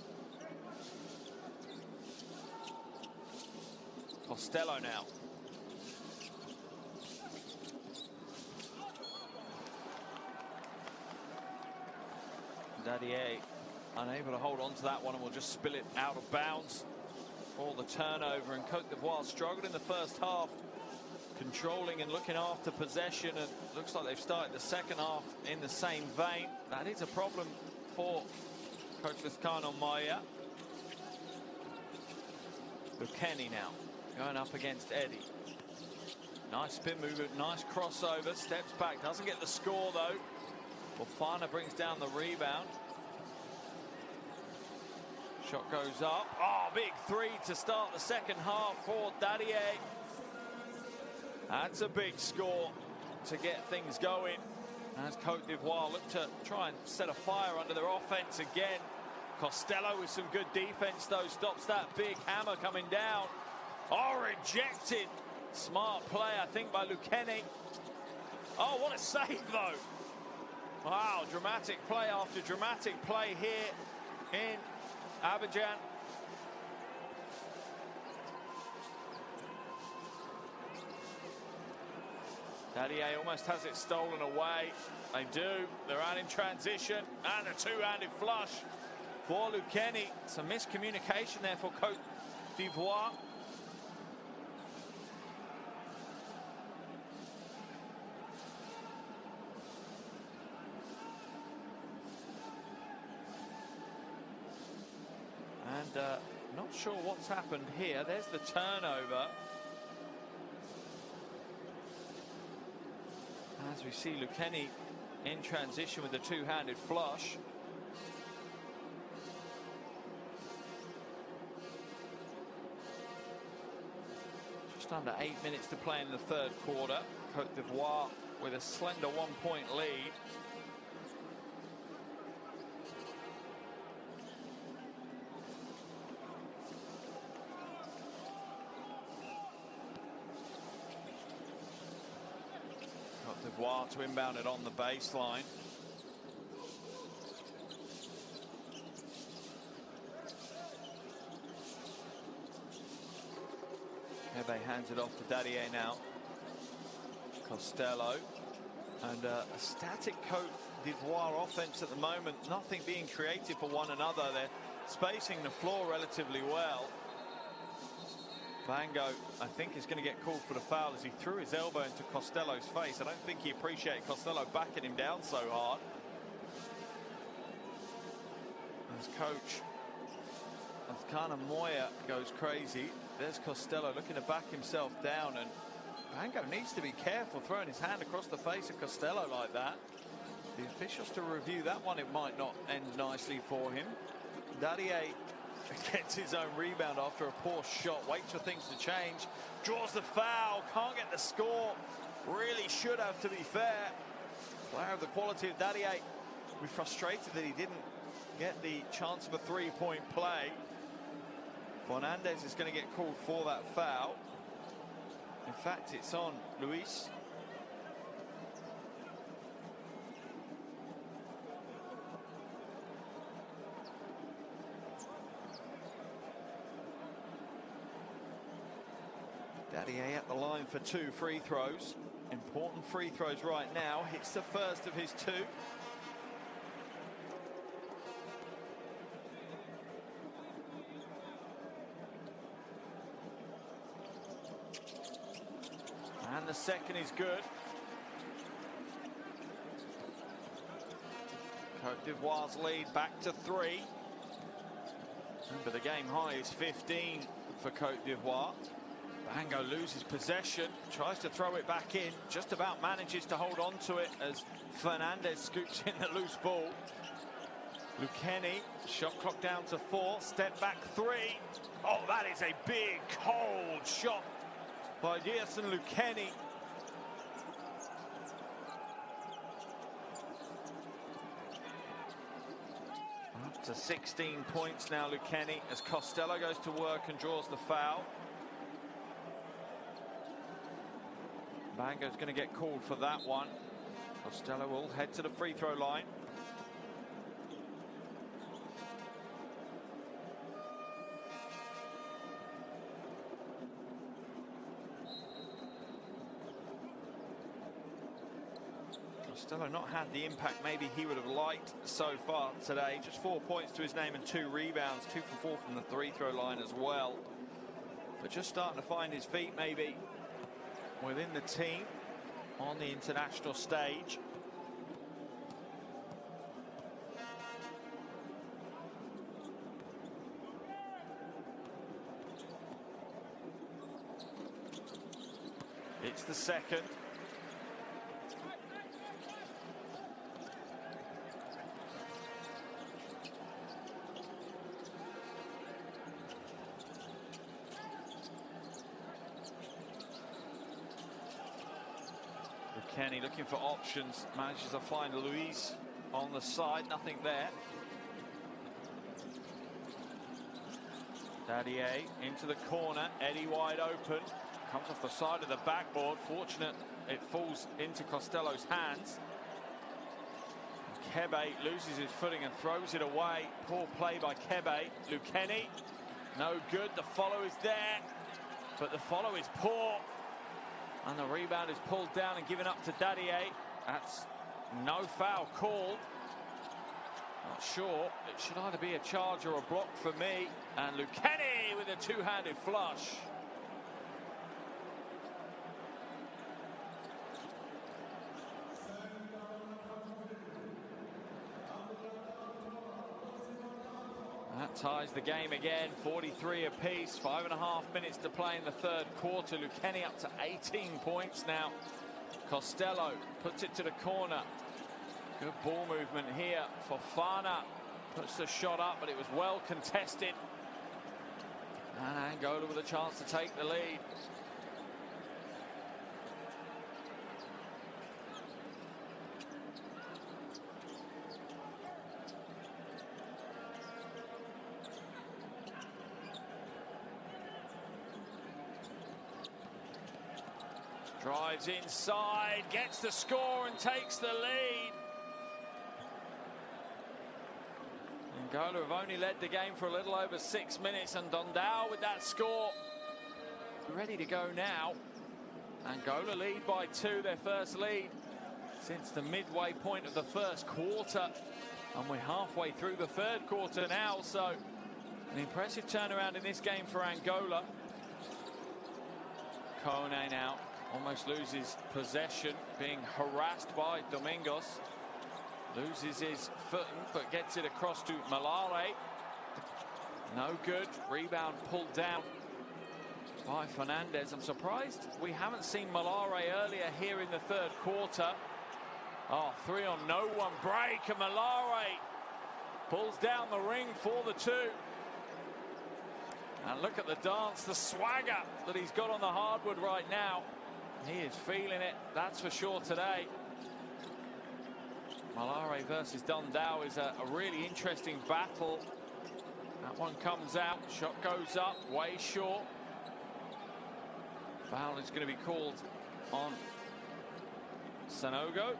[SPEAKER 1] Costello now. Dadier unable to hold on to that one and will just spill it out of bounds for the turnover. And Cote d'Ivoire struggled in the first half, controlling and looking after possession, and looks like they've started the second half in the same vein. That is a problem for Coach Lukene Maya. Lukene now going up against Eddie. Nice spin movement, nice crossover, steps back, doesn't get the score though. Fofana brings down the rebound. Shot goes up. Oh, big three to start the second half for Dadier. That's a big score to get things going as Cote d'Ivoire look to try and set a fire under their offense again. Costello with some good defense though, stops that big hammer coming down. Oh, rejected. Smart play, I think, by Lukene. Oh, what a save though. Wow, dramatic play after dramatic play here in Abidjan. Dadier almost has it stolen away. They do. They're out in transition. And a two-handed flush for Lukene. Some miscommunication there for Cote d'Ivoire. And not sure what's happened here. There's the turnover. As we see Lukene in transition with the two-handed flush. Just under 8 minutes to play in the third quarter. Cote d'Ivoire with a slender 1-point lead. D'Ivoire to inbound it on the baseline. Kebe hands it off to Dadier now. Costello. And a static Cote d'Ivoire offense at the moment. Nothing being creative for one another. They're spacing the floor relatively well. Bango, I think, is going to get called for the foul as he threw his elbow into Costello's face. I don't think he appreciated Costello backing him down so hard. As coach Lukene Maya goes crazy, there's Costello looking to back himself down, and Bango needs to be careful throwing his hand across the face of Costello like that. The officials to review that one. It might not end nicely for him. Dadier gets his own rebound after a poor shot, waits for things to change, draws the foul, can't get the score. Really should have, to be fair. Player of the quality of Dadier, we're frustrated that he didn't get the chance of a three-point play. Fernandez is going to get called for that foul. In fact, it's on Luis. Dadier at the line for 2 free throws. Important free throws right now. Hits the first of his 2. And the second is good. Cote d'Ivoire's lead back to 3. But the game high is 15 for Cote d'Ivoire. Bango loses possession, tries to throw it back in, just about manages to hold on to it as Fernandez scoops in the loose ball. Lukene, shot clock down to 4, step back 3. Oh, that is a big, cold shot by Lukene. Up to 16 points now, Lukene, as Costa goes to work and draws the foul. Bango's going to get called for that one. Costa will head to the free throw line. Costa not had the impact maybe he would have liked so far today. Just 4 points to his name and 2 rebounds, 2 for 4 from the free throw line as well. But just starting to find his feet maybe within the team on the international stage. It's the second. Kenny looking for options, manages to find Luis on the side, nothing there. Dadier into the corner, Eddie wide open, comes off the side of the backboard. Fortunate it falls into Costello's hands. Kebe loses his footing and throws it away. Poor play by Kebe. Lukene, no good. The follow is there, but the follow is poor. And the rebound is pulled down and given up to Dadier. That's no foul called. Not sure. It should either be a charge or a block for me. And Lukene with a two-handed flush. That ties the game again, 43 apiece, 5.5 minutes to play in the third quarter. Lukene up to 18 points now. Costello puts it to the corner. Good ball movement here for Fana. Puts the shot up, but it was well contested. And Angola with a chance to take the lead. Drives inside, gets the score and takes the lead. Angola have only led the game for a little over 6 minutes, and Dondao with that score. Ready to go now. Angola lead by 2, their first lead since the midway point of the first quarter. And we're halfway through the third quarter now, so an impressive turnaround in this game for Angola. Kone now almost loses possession, being harassed by Domingos. Loses his footing, but gets it across to Malare. No good. Rebound pulled down by Fernandez. I'm surprised we haven't seen Malare earlier here in the third quarter. Oh, 3-on-no-one break, and Malare pulls down the ring for the 2. And look at the dance, the swagger that he's got on the hardwood right now. He is feeling it, that's for sure today. Malare versus Dondao is a really interesting battle. That one comes out, shot goes up, way short. Foul is going to be called on Sanogo.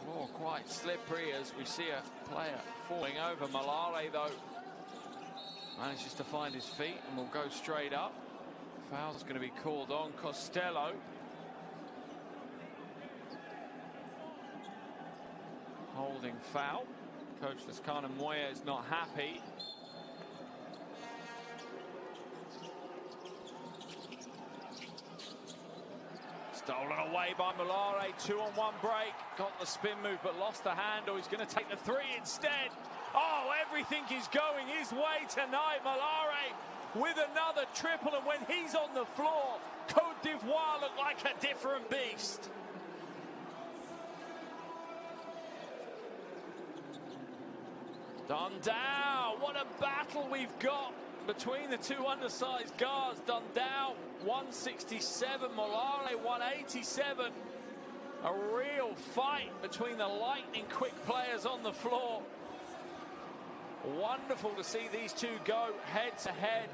[SPEAKER 1] Floor quite slippery as we see a player falling over. Malare, though, manages to find his feet and will go straight up. Foul's going to be called on Costello. Holding foul. Coach Lukene Moya is not happy. Stolen away by Malare. 2-on-1 break. Got the spin move but lost the handle. He's going to take the 3 instead. Oh, every everything is going his way tonight. Malare with another triple, and when he's on the floor, Côte d'Ivoire look like a different beast. Dundao, what a battle we've got between the two undersized guards. Dundao 167, Malare 187. A real fight between the lightning quick players on the floor. Wonderful to see these two go head to head.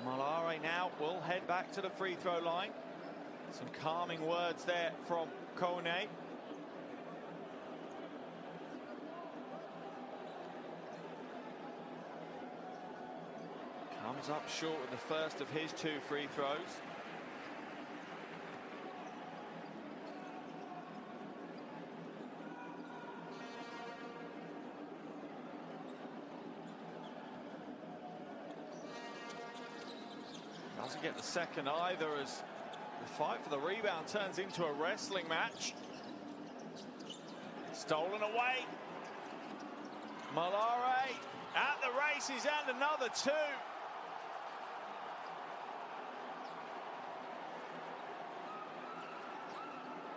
[SPEAKER 1] Malare now will head back to the free throw line. Some calming words there from Lukene. Comes up short with the first of his two free throws. Doesn't get the second either, as the fight for the rebound turns into a wrestling match. Stolen away. Malare at the races, and another two.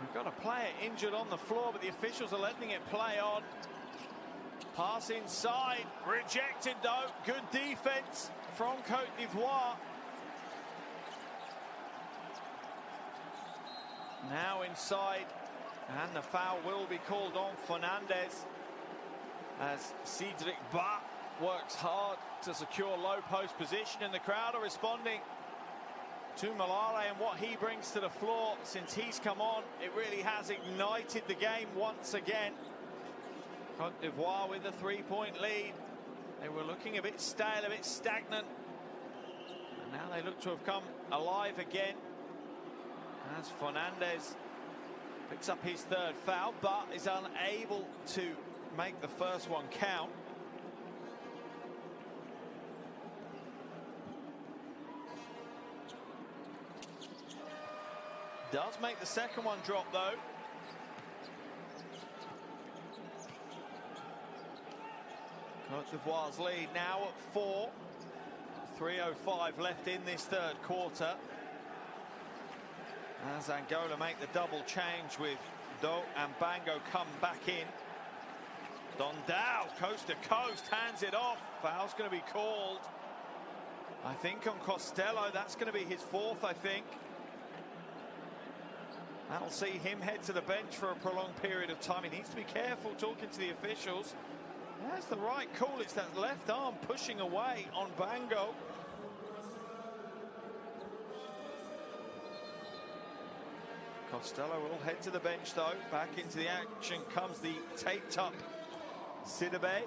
[SPEAKER 1] We've got a player injured on the floor, but the officials are letting it play on. Pass inside, rejected though. Good defense from Côte d'Ivoire. Now inside, and the foul will be called on Fernandez as Cedric Ba works hard to secure low post position, and the crowd are responding to Malare and what he brings to the floor. Since he's come on, it really has ignited the game once again. Côte d'Ivoire with a three-point lead. They were looking a bit stale, a bit stagnant, and now they look to have come alive again, as Fernandez picks up his third foul, but is unable to make the first one count. Does make the second one drop though. Côte d'Ivoire's lead now at 4. 3:05 left in this third quarter, as Angola make the double change with Do and Bango come back in. Dundao, coast to coast, hands it off. Foul's going to be called, I think, on Costello. That's going to be his fourth, I think. That'll see him head to the bench for a prolonged period of time. He needs to be careful talking to the officials. That's the right call. It's that left arm pushing away on Bango. Costello will head to the bench though. Back into the action comes the taped up Sidibe.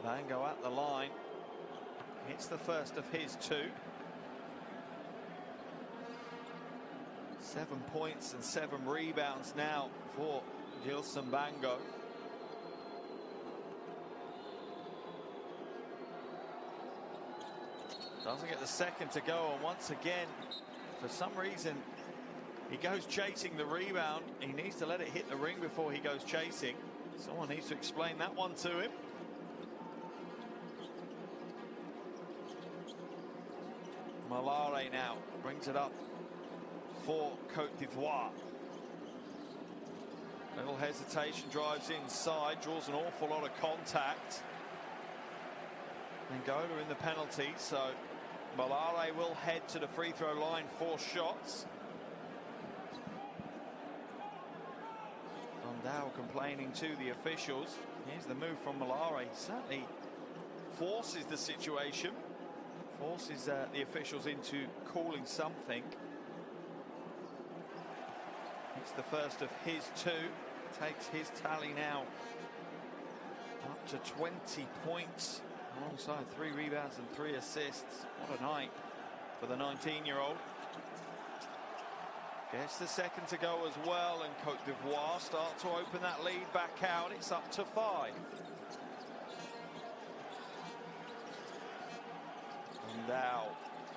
[SPEAKER 1] Bango at the line. Hits the first of his two. 7 points and 7 rebounds now for Gilson Bango. Doesn't get the second to go, and once again, for some reason, he goes chasing the rebound. He needs to let it hit the ring before he goes chasing. Someone needs to explain that one to him. Malare now brings it up for Côte d'Ivoire. Little hesitation, drives inside, draws an awful lot of contact. Angola in the penalty, so Malare will head to the free throw line for shots. Dundao complaining to the officials. Here's the move from Malare. Certainly forces the situation, forces the officials into calling something. It's the first of his two. Takes his tally now up to 20 points. Alongside 3 rebounds and 3 assists. What a night for the 19-year-old. Gets the second to go as well, and Côte d'Ivoire start to open that lead back out. It's up to 5. Dundao.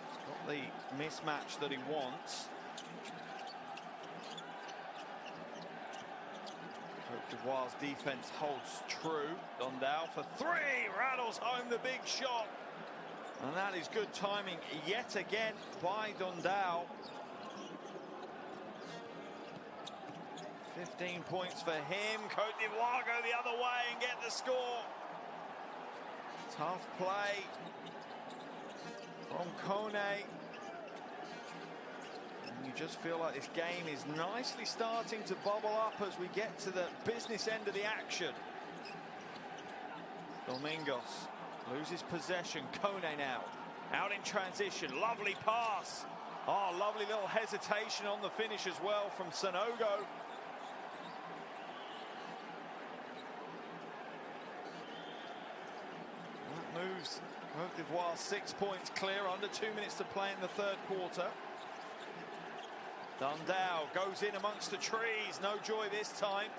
[SPEAKER 1] He's got the mismatch that he wants. Cote d'Ivoire's defense holds true. Dundao for three, rattles home the big shot. And that is good timing yet again by Dundao. 15 points for him. Cote d'Ivoire go the other way and get the score. Tough play from Lukene. And you just feel like this game is nicely starting to bubble up as we get to the business end of the action. Domingos loses possession. Lukene now out in transition. Lovely pass. Oh, lovely little hesitation on the finish as well from Sanogo. That moves Cote d'Ivoire 6 points clear, under 2 minutes to play in the third quarter. Dundao goes in amongst the trees. No joy this time.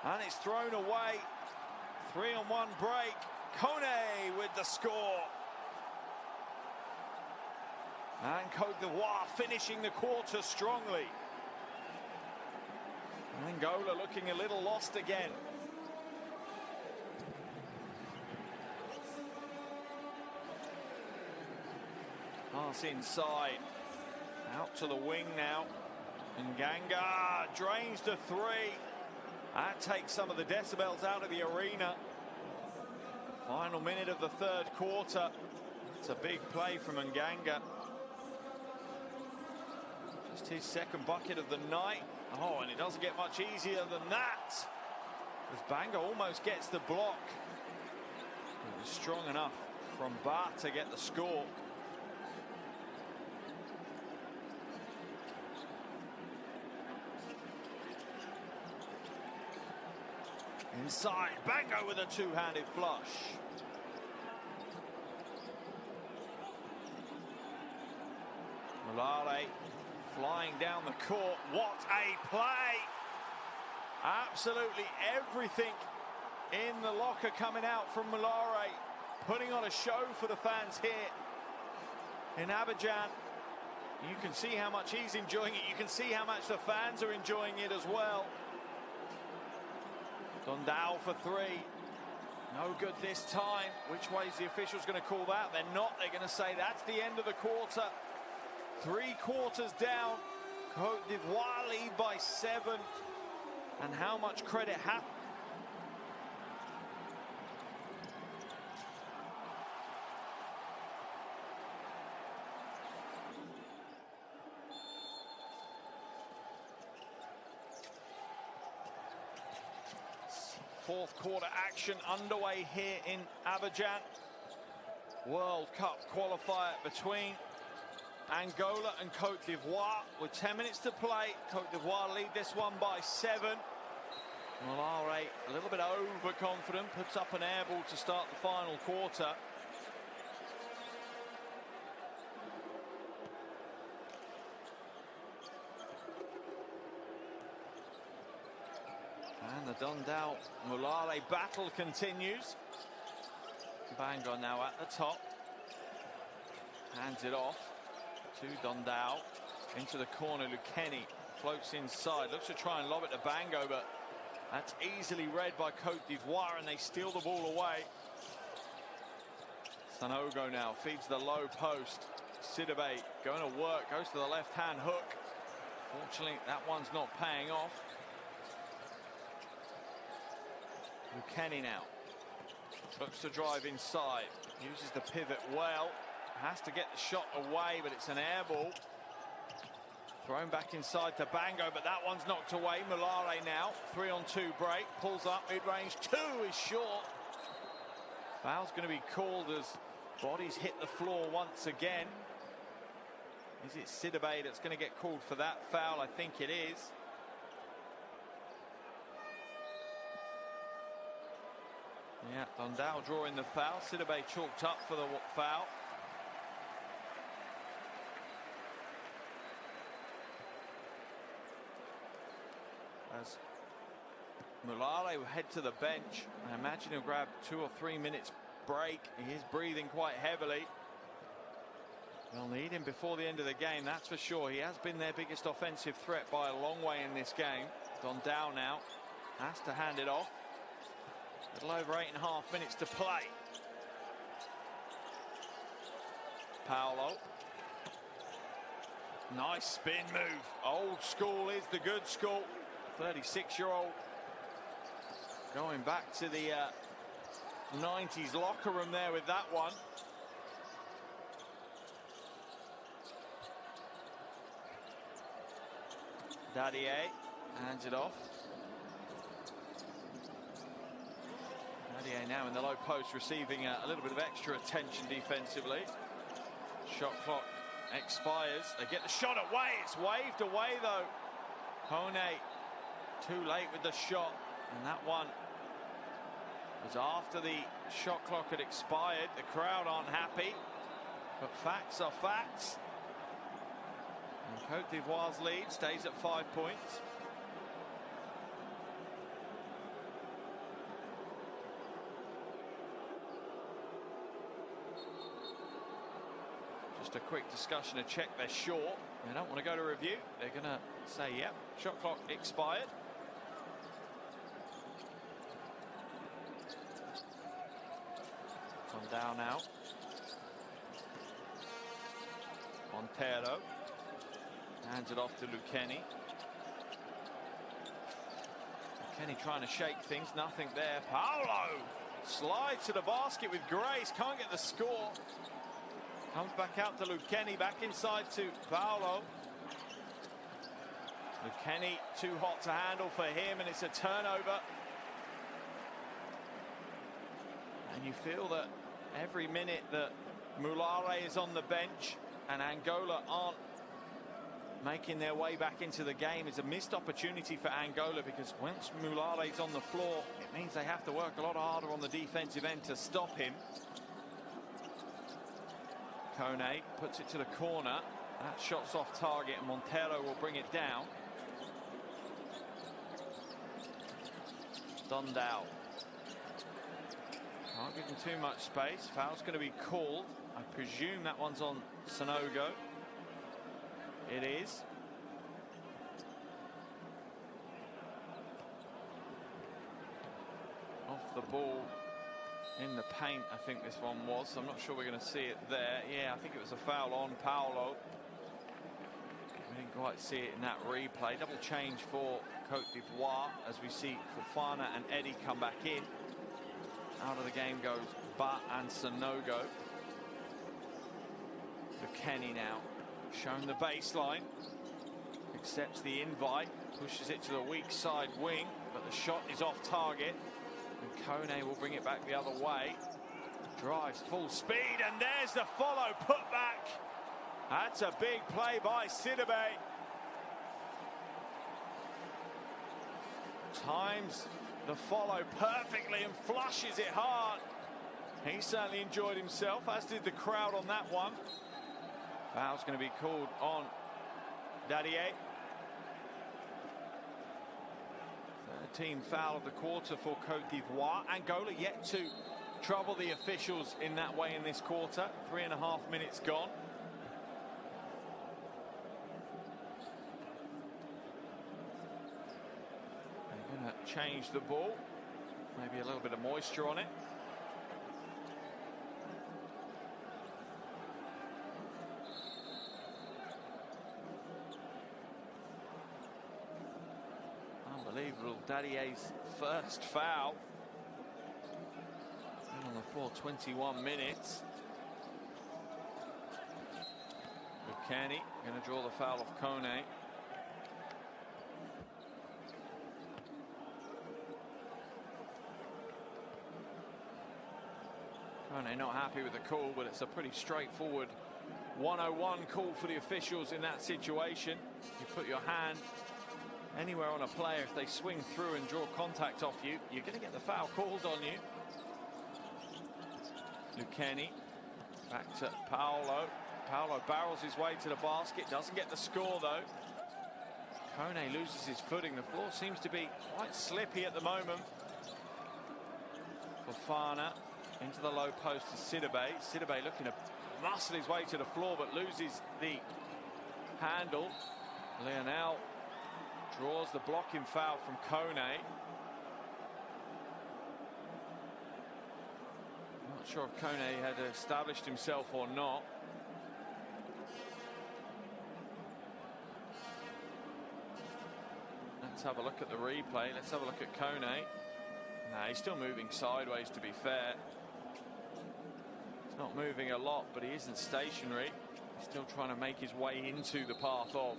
[SPEAKER 1] And it's thrown away. 3-on-1 break. Lukene with the score. And Cote d'Ivoire finishing the quarter strongly. Angola looking a little lost again. Pass inside. Out to the wing now. Nganga drains to three. That takes some of the decibels out of the arena. Final minute of the third quarter. It's a big play from Nganga. Just his second bucket of the night. Oh, and it doesn't get much easier than that. As Banga almost gets the block. It was strong enough from Ba to get the score. Inside, Bango with a two-handed flush. Mulale flying down the court. What a play! Absolutely everything in the locker coming out from Mulale, putting on a show for the fans here in Abidjan. You can see how much he's enjoying it. You can see how much the fans are enjoying it as well. Dundao for three. No good this time. Which way is the officials going to call that? They're not. They're going to say that's the end of the quarter. 3 quarters down. Cote d'Ivoire lead by 7. And how much credit happened? Fourth quarter action underway here in Abidjan. World Cup qualifier between Angola and Cote d'Ivoire. With 10 minutes to play, Cote d'Ivoire lead this one by 7. Mulale a little bit overconfident, puts up an air ball to start the final quarter. And the Dundao Mulale battle continues. Bango now at the top. Hands it off to Dundao. Into the corner, Lukene floats inside. Looks to try and lob it to Bango, but that's easily read by Cote d'Ivoire, and they steal the ball away. Sanogo now feeds the low post. Sidibe going to work, goes to the left-hand hook. Fortunately, that one's not paying off. Lukene now looks to drive inside, uses the pivot well, has to get the shot away, but it's an air ball. Thrown back inside to Bango, but that one's knocked away. Mulale now, 3-on-2 break, pulls up mid-range, 2 is short. Foul's going to be called as bodies hit the floor once again. Is it Sidibe that's going to get called for that foul? I think it is. Yeah, Dundao drawing the foul. Sidibe chalked up for the foul. As Mulale will head to the bench, I imagine he'll grab 2 or 3 minutes break. He is breathing quite heavily. They'll need him before the end of the game, that's for sure. He has been their biggest offensive threat by a long way in this game. Gone down now. Has to hand it off. A little over 8.5 minutes to play. Paolo. Nice spin move. Old school is the good school. 36-year-old. Going back to the 90s locker room there with that one. Dadier hands it off. Dadier now in the low post, receiving a little bit of extra attention defensively. Shot clock expires. They get the shot away. It's waved away though. Lukene too late with the shot, and that one was after the shot clock had expired. The crowd aren't happy, but facts are facts. And Cote d'Ivoire's lead stays at 5 points. Just a quick discussion to check they're sure. They don't want to go to review. They're going to say, yep, shot clock expired. Come down now. Montero hands it off to Lukene. Lukene trying to shake things, nothing there. Paolo slides to the basket with grace, can't get the score. Comes back out to Lukene, back inside to Paolo. Lukene too hot to handle for him, and it's a turnover. And you feel that every minute that Mulare is on the bench and Angola aren't making their way back into the game is a missed opportunity for Angola, because once Mulare's on the floor, it means they have to work a lot harder on the defensive end to stop him. Lukene puts it to the corner. That shot's off target, and Montero will bring it down. Dundao. Can't give him too much space. Foul's going to be called. I presume that one's on Sanogo. It is. Off the ball in the paint, I think this one was. I'm not sure we're going to see it there. Yeah, I think it was a foul on Paolo. We didn't quite see it in that replay. Double change for Cote d'Ivoire as we see Fofana and Eddie come back in. Out of the game goes Ba and Sanogo. Lukene now showing the baseline. Accepts the invite. Pushes it to the weak side wing. But the shot is off target. And Lukene will bring it back the other way. Drives full speed. And there's the follow. Put back. That's a big play by Sidibe. Times the follow perfectly and flushes it hard. He certainly enjoyed himself, as did the crowd on that one. Foul's going to be called on Dadier. 13th foul of the quarter for Cote d'Ivoire. Angola yet to trouble the officials in that way in this quarter. 3.5 minutes gone. They're going to change the ball. Maybe a little bit of moisture on it. Unbelievable. Dadier's first foul. And on the floor, 21 minutes. Lukene going to draw the foul of Lukene. Lukene not happy with the call, but it's a pretty straightforward 101 call for the officials in that situation. You put your hand anywhere on a player, if they swing through and draw contact off you, you're going to get the foul called on you. Lukene back to Paolo. Paolo barrels his way to the basket, doesn't get the score though. Lukene loses his footing. The floor seems to be quite slippy at the moment. Fofana Into the low post to Sidibe. Sidibe looking to muscle his way to the floor, but loses the handle. Lionel draws the blocking foul from Kone. Not sure if Kone had established himself or not. Let's have a look at the replay. Let's have a look at Kone. Nah, he's still moving sideways, to be fair. He's not moving a lot, but he isn't stationary. He's still trying to make his way into the path of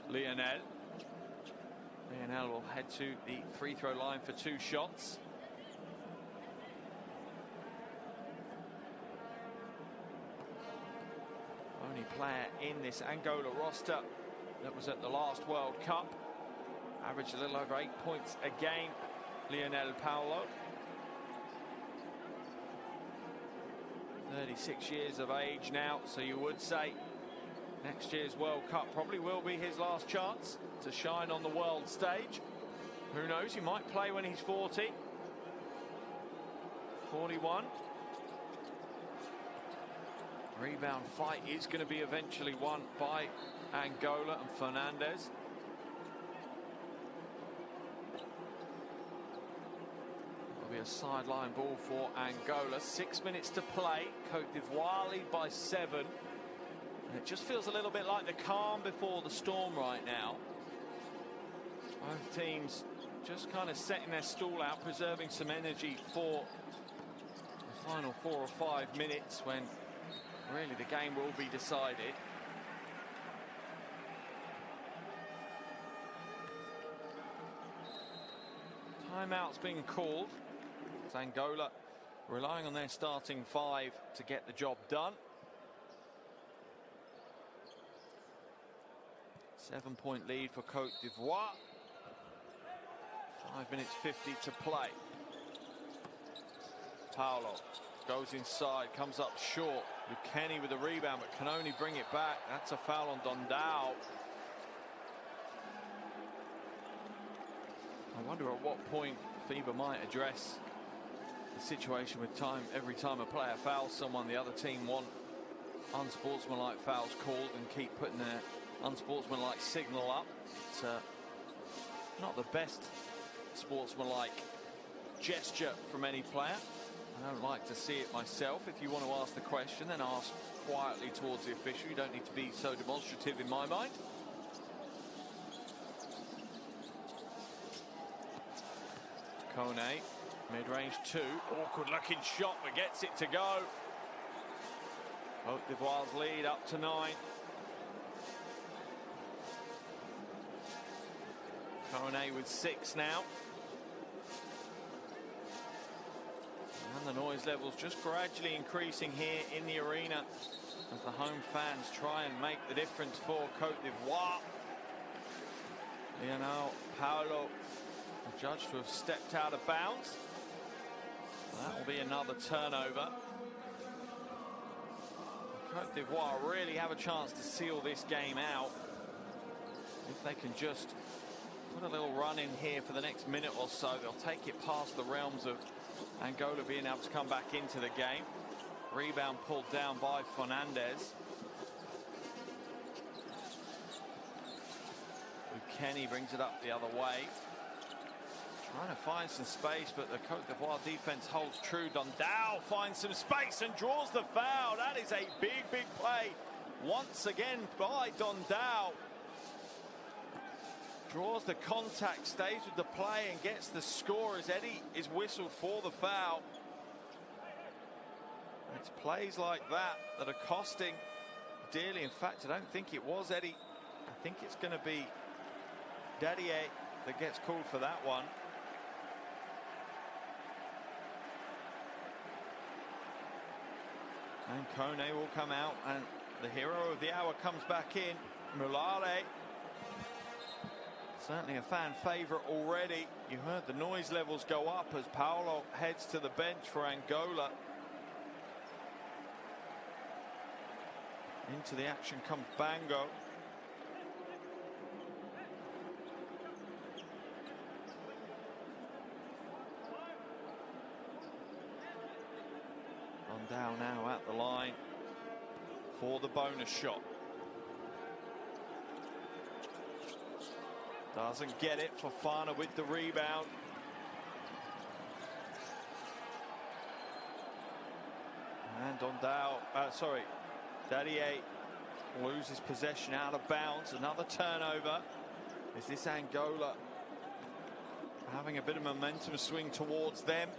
[SPEAKER 1] Lionel. Lionel will head to the free throw line for 2 shots. Only player in this Angola roster that was at the last World Cup. Averaged a little over 8 points a game, Lionel Paulo. 36 years of age now, so you would say next year's World Cup probably will be his last chance to shine on the world stage. Who knows, he might play when he's 40. 41. Rebound fight is going to be eventually won by Angola and Fernandez. It'll be a sideline ball for Angola. 6 minutes to play. Cote d'Ivoire lead by 7. And it just feels a little bit like the calm before the storm right now. Both teams just kind of setting their stall out, preserving some energy for the final 4 or 5 minutes when really the game will be decided. Timeout's been called. It's Angola relying on their starting 5 to get the job done. 7-point lead for Cote d'Ivoire. 5 minutes 50 to play. Paulo goes inside, comes up short. Lukene with the rebound, but can only bring it back. That's a foul on Dondao. I wonder at what point FIBA might address the situation with time. Every time a player fouls someone, the other team want unsportsmanlike fouls called and keep putting their unsportsmanlike signal up. It's not the best sportsmanlike gesture from any player. I don't like to see it myself. If you want to ask the question, then ask quietly towards the official. You don't need to be so demonstrative in my mind. Kone, mid-range 2. Awkward looking shot, but gets it to go. Cote d'Ivoire's lead up to 9. Kone with 6 now. And the noise levels just gradually increasing here in the arena as the home fans try and make the difference for Cote d'Ivoire. Lionel Paulo judged to have stepped out of bounds. That will be another turnover. Cote d'Ivoire really have a chance to seal this game out if they can just put a little run in here for the next minute or so. They'll take it past the realms of Angola being able to come back into the game. Rebound pulled down by Fernandez. Lukene brings it up the other way. Trying to find some space, but the Cote d'Ivoire defense holds true. Dondao finds some space and draws the foul. That is a big, big play once again by Dondao. Draws the contact, stays with the play and gets the score as Eddie is whistled for the foul. It's plays like that that are costing dearly. In fact, I don't think it was Eddie. I think it's going to be Dadier that gets called for that one. And Kone will come out, and the hero of the hour comes back in, Mulale. Certainly a fan favourite already. You heard the noise levels go up as Paulo heads to the bench for Angola. Into the action comes Bango. for the bonus shot. Doesn't get it. Fofana with the rebound. And Dadier loses possession out of bounds. Another turnover. Is this Angola having a bit of momentum swing towards them?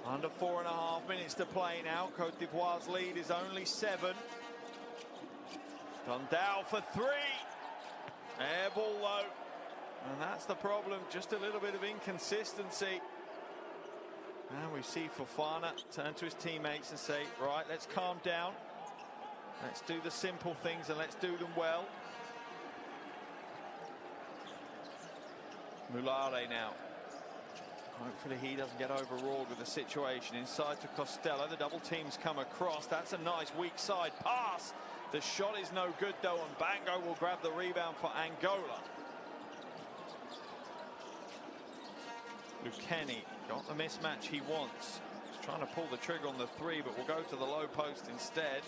[SPEAKER 1] Under 4.5 minutes to play now. Cote d'Ivoire's lead is only 7. Dundao for 3. Air ball low. And that's the problem. Just a little bit of inconsistency. And we see Fofana turn to his teammates and say, right, let's calm down. Let's do the simple things and let's do them well. Mulare now. Hopefully he doesn't get overawed with the situation. Inside to Costa. The double teams come across. That's a nice weak side pass. The shot is no good though, and Bango will grab the rebound for Angola. Lukene got the mismatch he wants. He's trying to pull the trigger on the 3, but will go to the low post instead.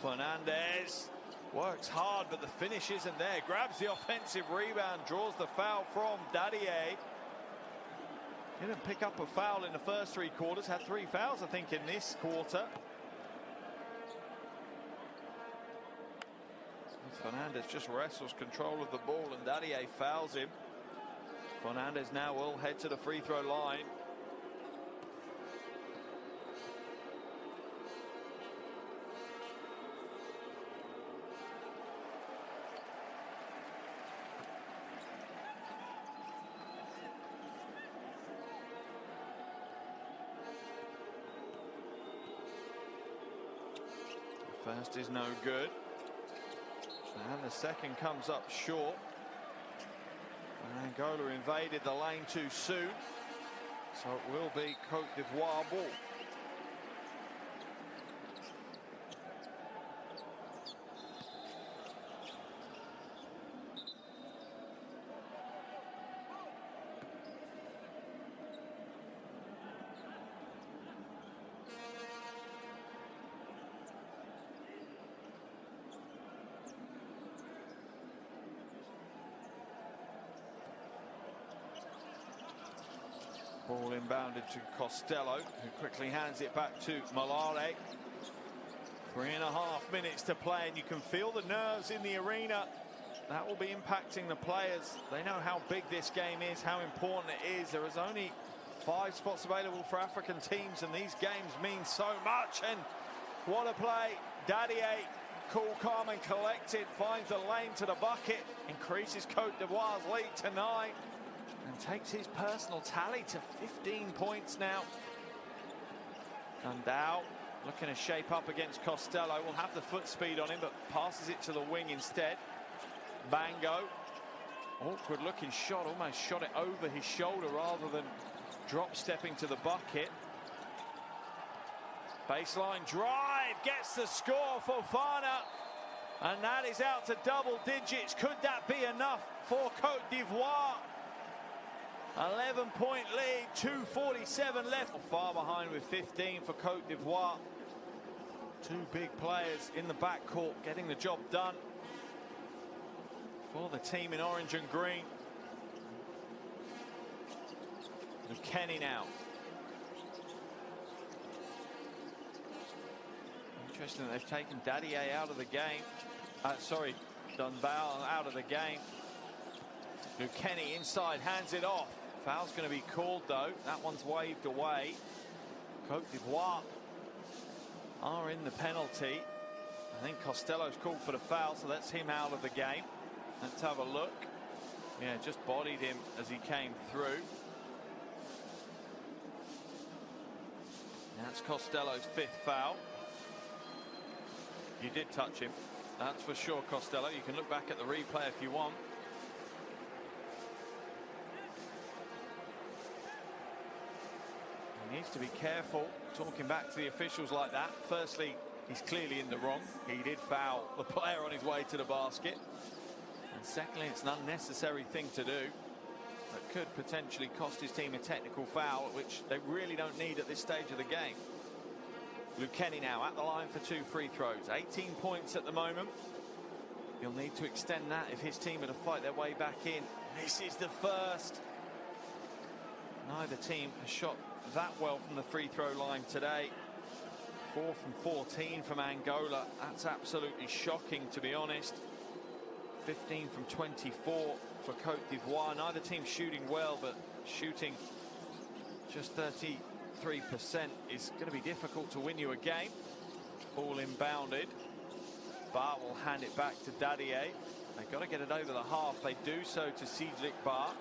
[SPEAKER 1] Fernandez works hard, but the finish isn't there. Grabs the offensive rebound, draws the foul from Dadier. Didn't pick up a foul in the first 3 quarters. Had 3 fouls, I think, in this quarter. Fernandez just wrestles control of the ball, and Dadier fouls him. Fernandez now will head to the free throw line. First is no good. And the second comes up short. Angola invaded the lane too soon. So it will be Cote d'Ivoire ball. Ball inbounded to Costello, who quickly hands it back to Malare. 3.5 minutes to play, and you can feel the nerves in the arena. That will be impacting the players. They know how big this game is, how important it is. There is only 5 spots available for African teams, and these games mean so much. And what a play. Dadier, cool, calm and collected, finds a lane to the bucket, increases Cote d'Ivoire's lead to 9. And takes his personal tally to 15 points now. Dundao looking to shape up against Costello. Will have the foot speed on him, but passes it to the wing instead. Bango. Awkward looking shot. Almost shot it over his shoulder rather than drop stepping to the bucket. Baseline drive. Gets the score for Fofana. And that is out to double digits. Could that be enough for Cote d'Ivoire? 11-point lead, 2:47 left. Far behind with 15 for Cote d'Ivoire. 2 big players in the backcourt getting the job done for the team in orange and green. Lukene now. Interesting that they've taken Dadier out of the game. Dundao out of the game. Lukene inside, hands it off. Foul's going to be called though. That one's waved away. Cote d'Ivoire are in the penalty. I think Costello's called for the foul, so that's him out of the game. Let's have a look. Yeah, just bodied him as he came through. That's Costello's 5th foul. You did touch him. That's for sure, Costello. You can look back at the replay if you want. He needs to be careful talking back to the officials like that. Firstly, he's clearly in the wrong. He did foul the player on his way to the basket. And secondly, it's an unnecessary thing to do that could potentially cost his team a technical foul, which they really don't need at this stage of the game. Lukene now at the line for 2 free throws. 18 points at the moment. He'll need to extend that if his team are to fight their way back in. This is the first. Neither team has shot that well from the free throw line today. 4 from 14 from Angola. That's absolutely shocking, to be honest. 15 from 24 for Cote d'Ivoire. Neither team shooting well, but shooting just 33% is going to be difficult to win you a game. Ball inbounded. Bar will hand it back to Dadier. They've got to get it over the half. They do so to Cedric Bar.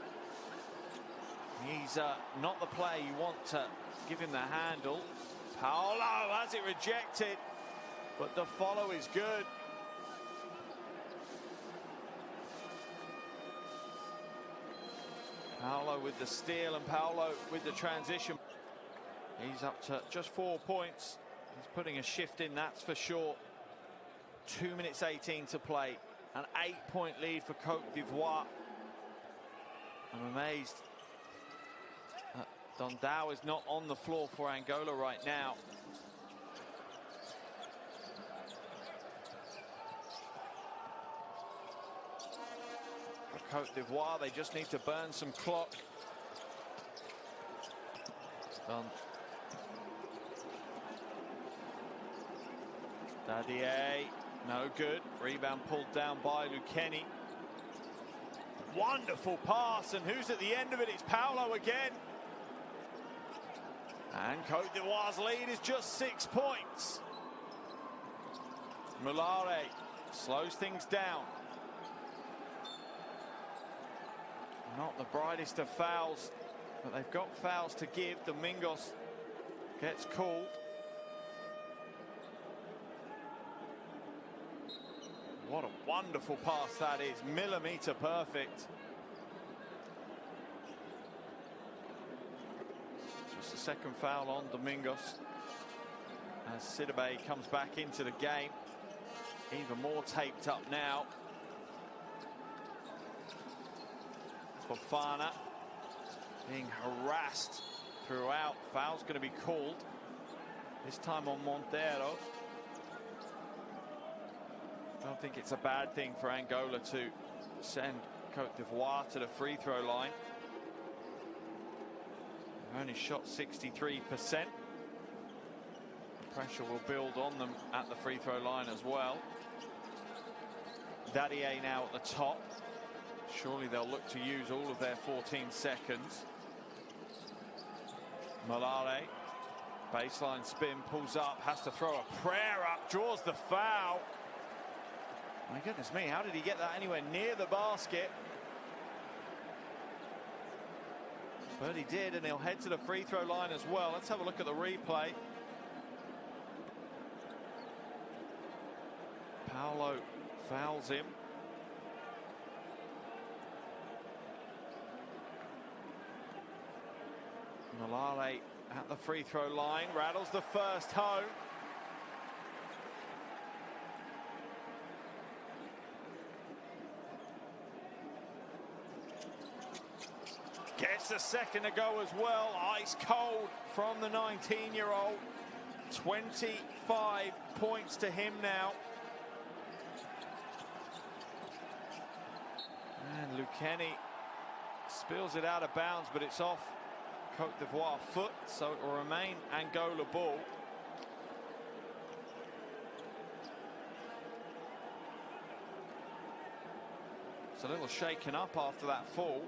[SPEAKER 1] He's not the player you want to give him the handle. Paolo has it rejected, but the follow is good. Paolo with the steal and Paolo with the transition. He's up to just 4 points. He's putting a shift in, that's for sure. 2 minutes 18 to play. An 8-point lead for Cote d'Ivoire. I'm amazed that Dondao is not on the floor for Angola right now. For Cote d'Ivoire, they just need to burn some clock. Done. Dadier, no good. Rebound pulled down by Lukene. Wonderful pass, and who's at the end of it? It's Paolo again. And Cote d'Ivoire's lead is just 6 points. Mulare slows things down. Not the brightest of fouls, but they've got fouls to give. Domingos gets called. What a wonderful pass that is, millimeter perfect. Just the second foul on Domingos as Sidibe comes back into the game. Even more taped up now. Fofana being harassed throughout. Foul's going to be called, this time on Montero. I don't think it's a bad thing for Angola to send Cote d'Ivoire to the free throw line. They've only shot 63%. The pressure will build on them at the free throw line as well. Dadier now at the top. Surely they'll look to use all of their 14 seconds. Mulare, baseline spin, pulls up, has to throw a prayer up, draws the foul. My goodness me, how did he get that anywhere near the basket? But he did, and he'll head to the free throw line as well. Let's have a look at the replay. Paolo fouls him. Mulale at the free throw line, rattles the first home. Gets the second to go as well. Ice cold from the 19-year-old. 25 points to him now. And Lukene spills it out of bounds, but it's off Cote d'Ivoire foot, so it will remain Angola ball. It's a little shaken up after that fall.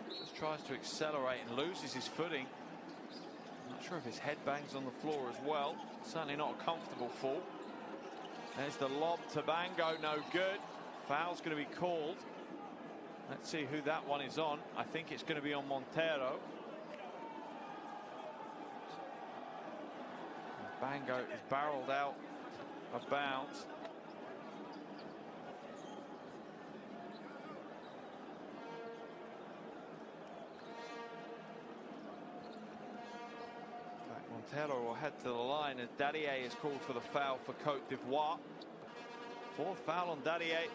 [SPEAKER 1] Just tries to accelerate and loses his footing. I'm not sure if his head bangs on the floor as well. Certainly not a comfortable fall. There's the lob to Bango, no good. Foul's going to be called. Let's see who that one is on. I think it's going to be on Montero. Bango is barreled out of bounds. Montero will head to the line as Dadier is called for the foul for Cote d'Ivoire. Fourth foul on Dadier.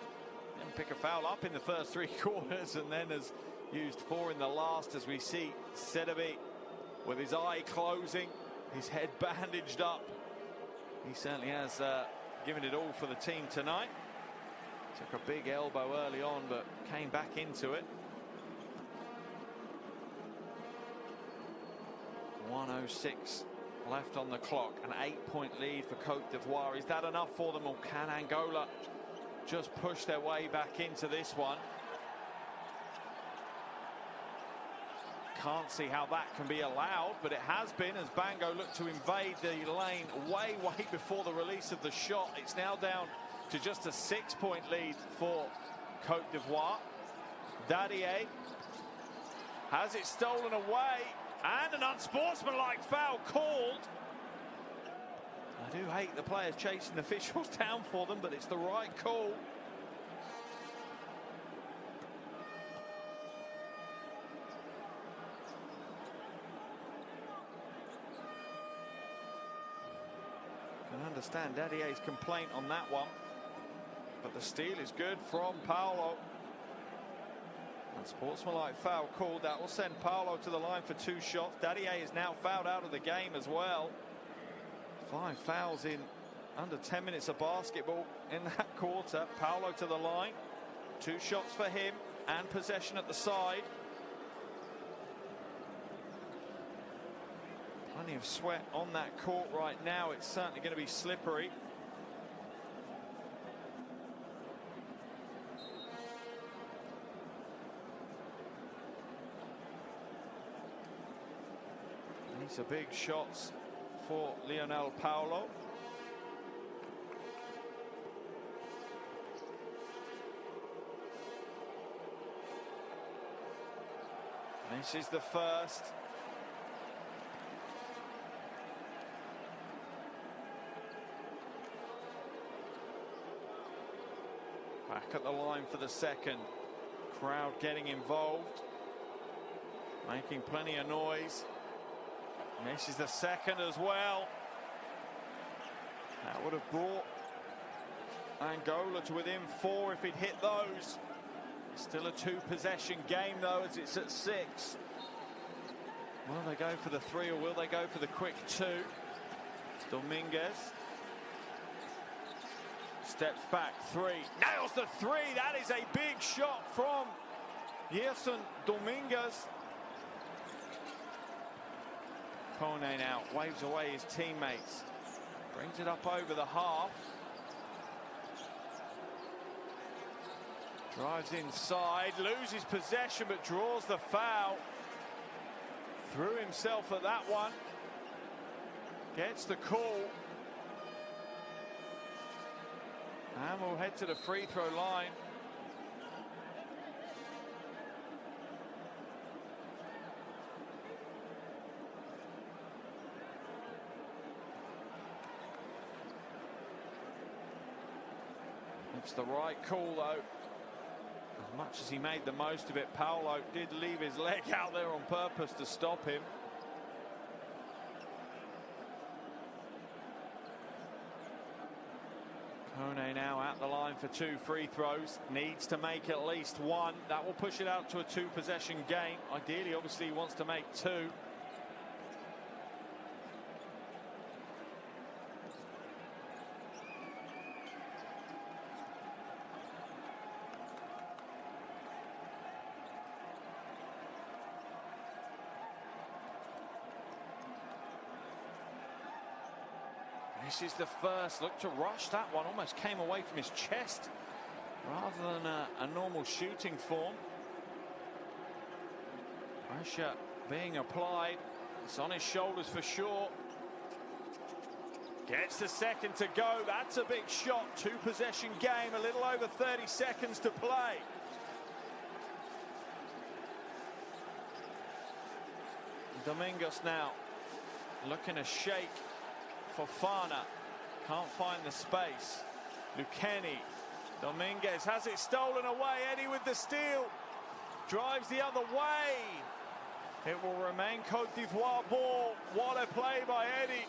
[SPEAKER 1] Didn't pick a foul up in the first 3 quarters, and then has used 4 in the last, as we see Sedabi with his eye closing, his head bandaged up. He certainly has given it all for the team tonight. Took a big elbow early on, but came back into it. 1:06 left on the clock. An 8-point lead for Cote d'Ivoire. Is that enough for them, or can Angola just push their way back into this one? Can't see how that can be allowed, but it has been, as Bango looked to invade the lane way before the release of the shot. It's now down to just a 6-point lead for Cote d'Ivoire. Dadier has it stolen away, and an unsportsmanlike foul called. I do hate the players chasing the officials down for them, but it's the right call. I can understand Dadier's complaint on that one, but the steal is good from Paolo. Unsportsmanlike foul called. That will send Paolo to the line for 2 shots. Dadier is now fouled out of the game as well. 5 fouls in under 10 minutes of basketball in that quarter. Paolo to the line. 2 shots for him, and possession at the side. Plenty of sweat on that court right now. It's certainly going to be slippery. These are big shots for Lionel Paolo. This is the first. Back at the line for the second. Crowd getting involved, making plenty of noise. And this is the second as well. That would have brought Angola to within 4 if he'd hit those. Still a 2-possession game though, as it's at 6. Will they go for the 3, or will they go for the quick 2? Dominguez steps back, 3, nails the 3. That is a big shot from Yerson Dominguez. Lukene now waves away his teammates, brings it up over the half, drives inside, loses possession but draws the foul. Threw himself at that one, gets the call, and we'll head to the free throw line. It's the right call though. As much as he made the most of it, Paolo did leave his leg out there on purpose to stop him. Lukene now at the line for 2 free throws. Needs to make at least 1. That will push it out to a 2-possession game. Ideally, obviously, he wants to make 2. This is the first. Looked to rush that one, almost came away from his chest rather than a normal shooting form. Pressure being applied. It's on his shoulders for sure. Gets the second to go. That's a big shot. 2-possession game, a little over 30 seconds to play. Domingos now looking to shake Fofana, can't find the space. Lukene, Dominguez has it stolen away. Eddie with the steal, drives the other way. It will remain Cote d'Ivoire ball. What a play by Eddie.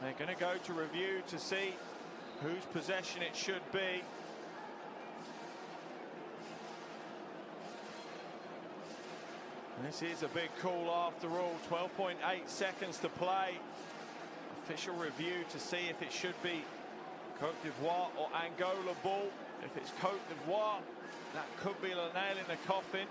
[SPEAKER 1] They're going to go to review to see whose possession it should be. This is a big call after all. 12.8 seconds to play. Official review to see if it should be Cote d'Ivoire or Angola ball. If it's Cote d'Ivoire, that could be a nail in the coffin.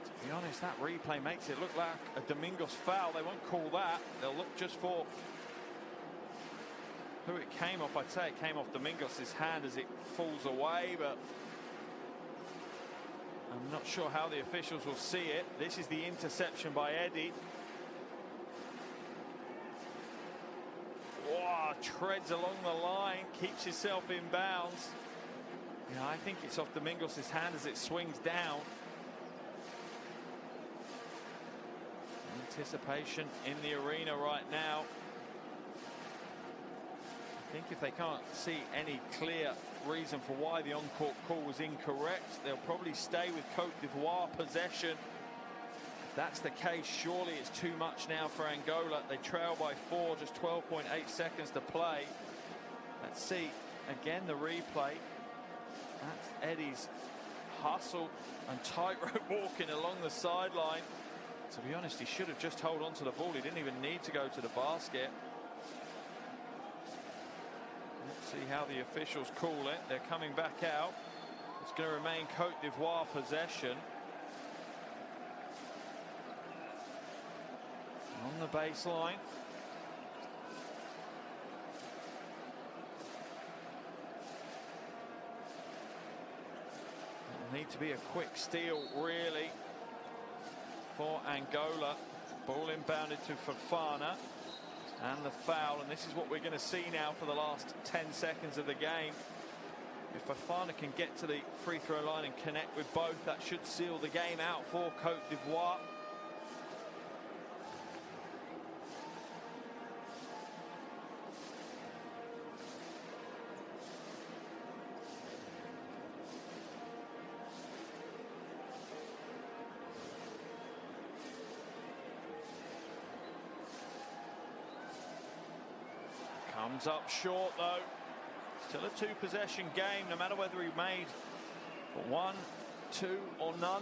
[SPEAKER 1] To be honest, that replay makes it look like a Domingos foul. They won't call that. They'll look just for who it came off. I'd say it came off Domingos' hand as it falls away, but I'm not sure how the officials will see it. This is the interception by Eddie. Wow, treads along the line, keeps himself in bounds. Yeah, I think it's off Domingos' hand as it swings down. Anticipation in the arena right now. I think if they can't see any clear reason for why the on-court call was incorrect, they'll probably stay with Cote d'Ivoire possession. If that's the case, surely it's too much now for Angola. They trail by 4, just 12.8 seconds to play. Let's see again the replay. That's Eddie's hustle and tightrope walking along the sideline. To be honest, he should have just held on to the ball. He didn't even need to go to the basket. Let's see how the officials call it. They're coming back out. It's going to remain Cote d'Ivoire possession. On the baseline. It'll need to be a quick steal, really, for Angola. Ball inbounded to Fofana. And the foul, and this is what we're going to see now for the last 10 seconds of the game. If Fofana can get to the free throw line and connect with both, that should seal the game out for Cote d'Ivoire. Comes up short though. Still a 2-possession game, no matter whether he made 1, 2 or none.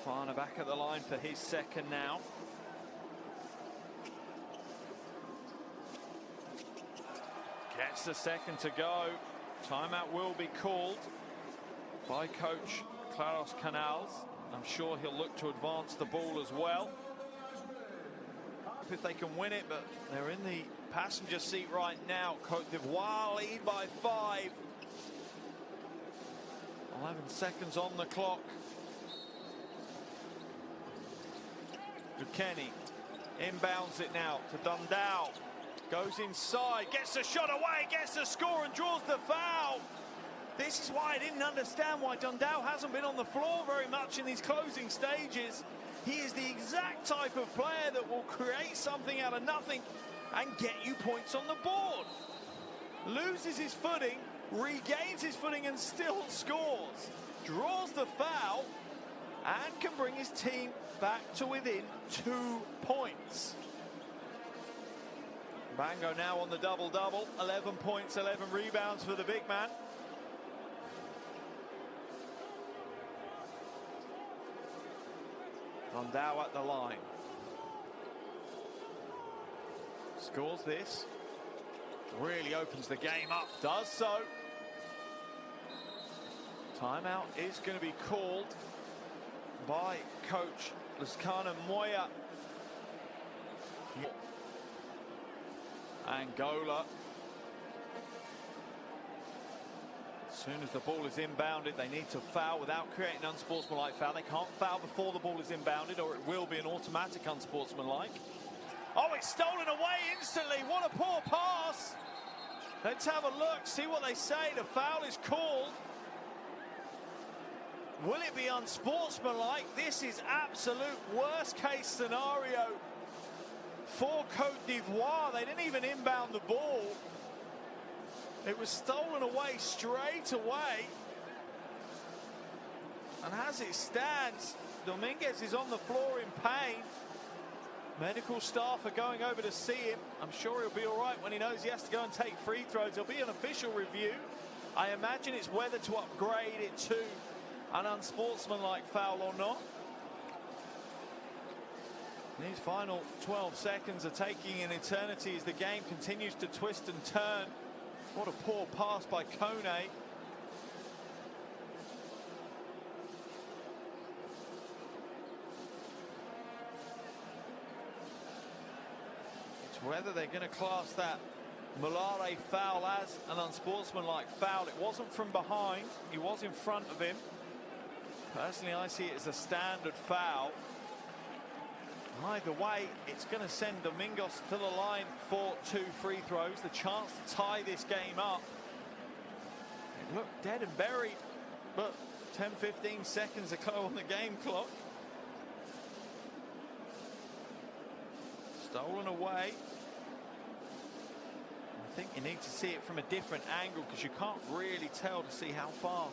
[SPEAKER 1] Fofana back at the line for his second now. Gets the second to go. Timeout will be called by coach Claros Canals. I'm sure he'll look to advance the ball as well if they can win it, but they're in the passenger seat right now. Cote d'Ivoire lead by 5. 11 seconds on the clock. Lukene inbounds it now to Dundao. Goes inside, gets the shot away, gets the score and draws the foul. This is why I didn't understand why Dundao hasn't been on the floor very much in these closing stages. He is the exact type of player that will create something out of nothing and get you points on the board. Loses his footing, regains his footing and still scores. Draws the foul and can bring his team back to within 2 points. Bango now on the double-double. 11 points, 11 rebounds for the big man. Dundao at the line. Scores this. Really opens the game up. Does so. Timeout is going to be called by coach Lukene Moya. Angola. As soon as the ball is inbounded, they need to foul without creating an unsportsmanlike foul. They can't foul before the ball is inbounded, or it will be an automatic unsportsmanlike. Oh, it's stolen away instantly. What a poor pass. Let's have a look, see what they say. The foul is called. Will it be unsportsmanlike? This is absolute worst case scenario for Cote d'Ivoire. They didn't even inbound the ball. It was stolen away straight away. And as it stands, Dominguez is on the floor in pain. Medical staff are going over to see him. I'm sure he'll be all right when he knows he has to go and take free throws. There'll be an official review. I imagine it's whether to upgrade it to an unsportsmanlike foul or not. These final 12 seconds are taking an eternity as the game continues to twist and turn. What a poor pass by Lukene. It's whether they're going to class that Mulare foul as an unsportsmanlike foul. It wasn't from behind, he was in front of him. Personally, I see it as a standard foul. Either way, it's going to send Domingos to the line for 2 free throws. The chance to tie this game up. It looked dead and buried, but 10-15 seconds to go on the game clock. Stolen away. I think you need to see it from a different angle because you can't really tell to see how far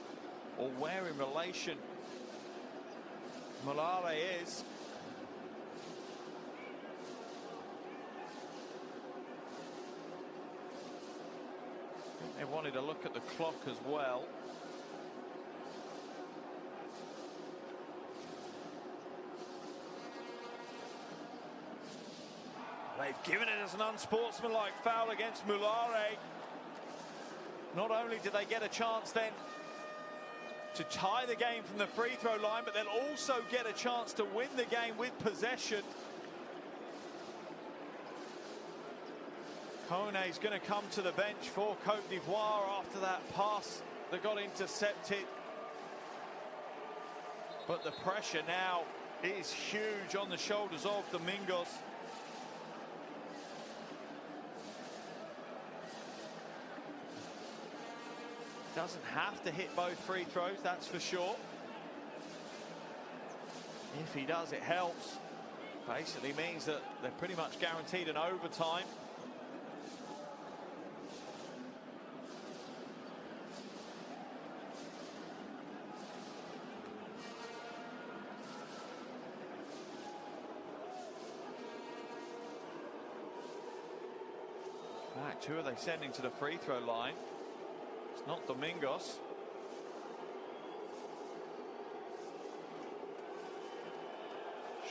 [SPEAKER 1] or where in relation Mulare is. They wanted to look at the clock as well. They've given it as an unsportsmanlike foul against Mulare. Not only do they get a chance then to tie the game from the free throw line, but they'll also get a chance to win the game with possession. Lukene is going to come to the bench for Cote d'Ivoire after that pass that got intercepted. But the pressure now is huge on the shoulders of Domingos. Doesn't have to hit both free throws, that's for sure. If he does, it helps. Basically means that they're pretty much guaranteed an overtime. In fact, who are they sending to the free throw line? It's not Domingos.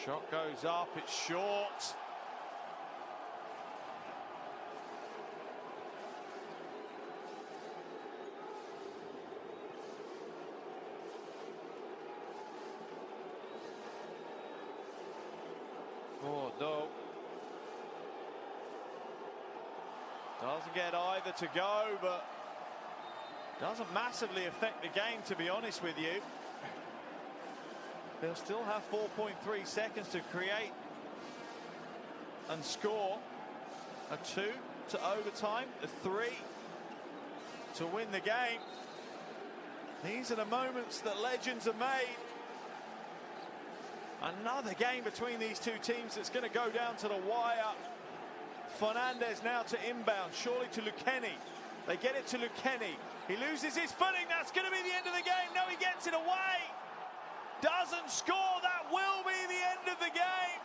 [SPEAKER 1] Shot goes up, it's short. Oh, no. Doesn't get either to go, but doesn't massively affect the game, to be honest with you. They'll still have 4.3 seconds to create and score. A 2 to overtime, a 3 to win the game. These are the moments that legends are made. Another game between these two teams that's going to go down to the wire. Fernandez now to inbound, surely to Lukene. They get it to Lukene. He loses his footing. That's going to be the end of the game. No, he gets it away. Doesn't score. That will be the end of the game.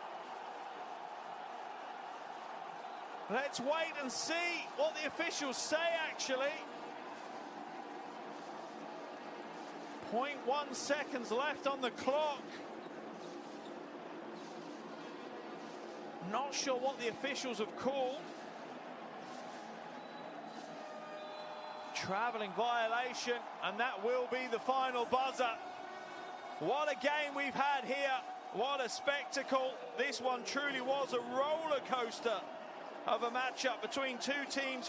[SPEAKER 1] Let's wait and see what the officials say, actually. 0.1 seconds left on the clock. Not sure what the officials have called. Traveling violation, and that will be the final buzzer. What a game we've had here. What a spectacle. This one truly was a roller coaster of a matchup between two teams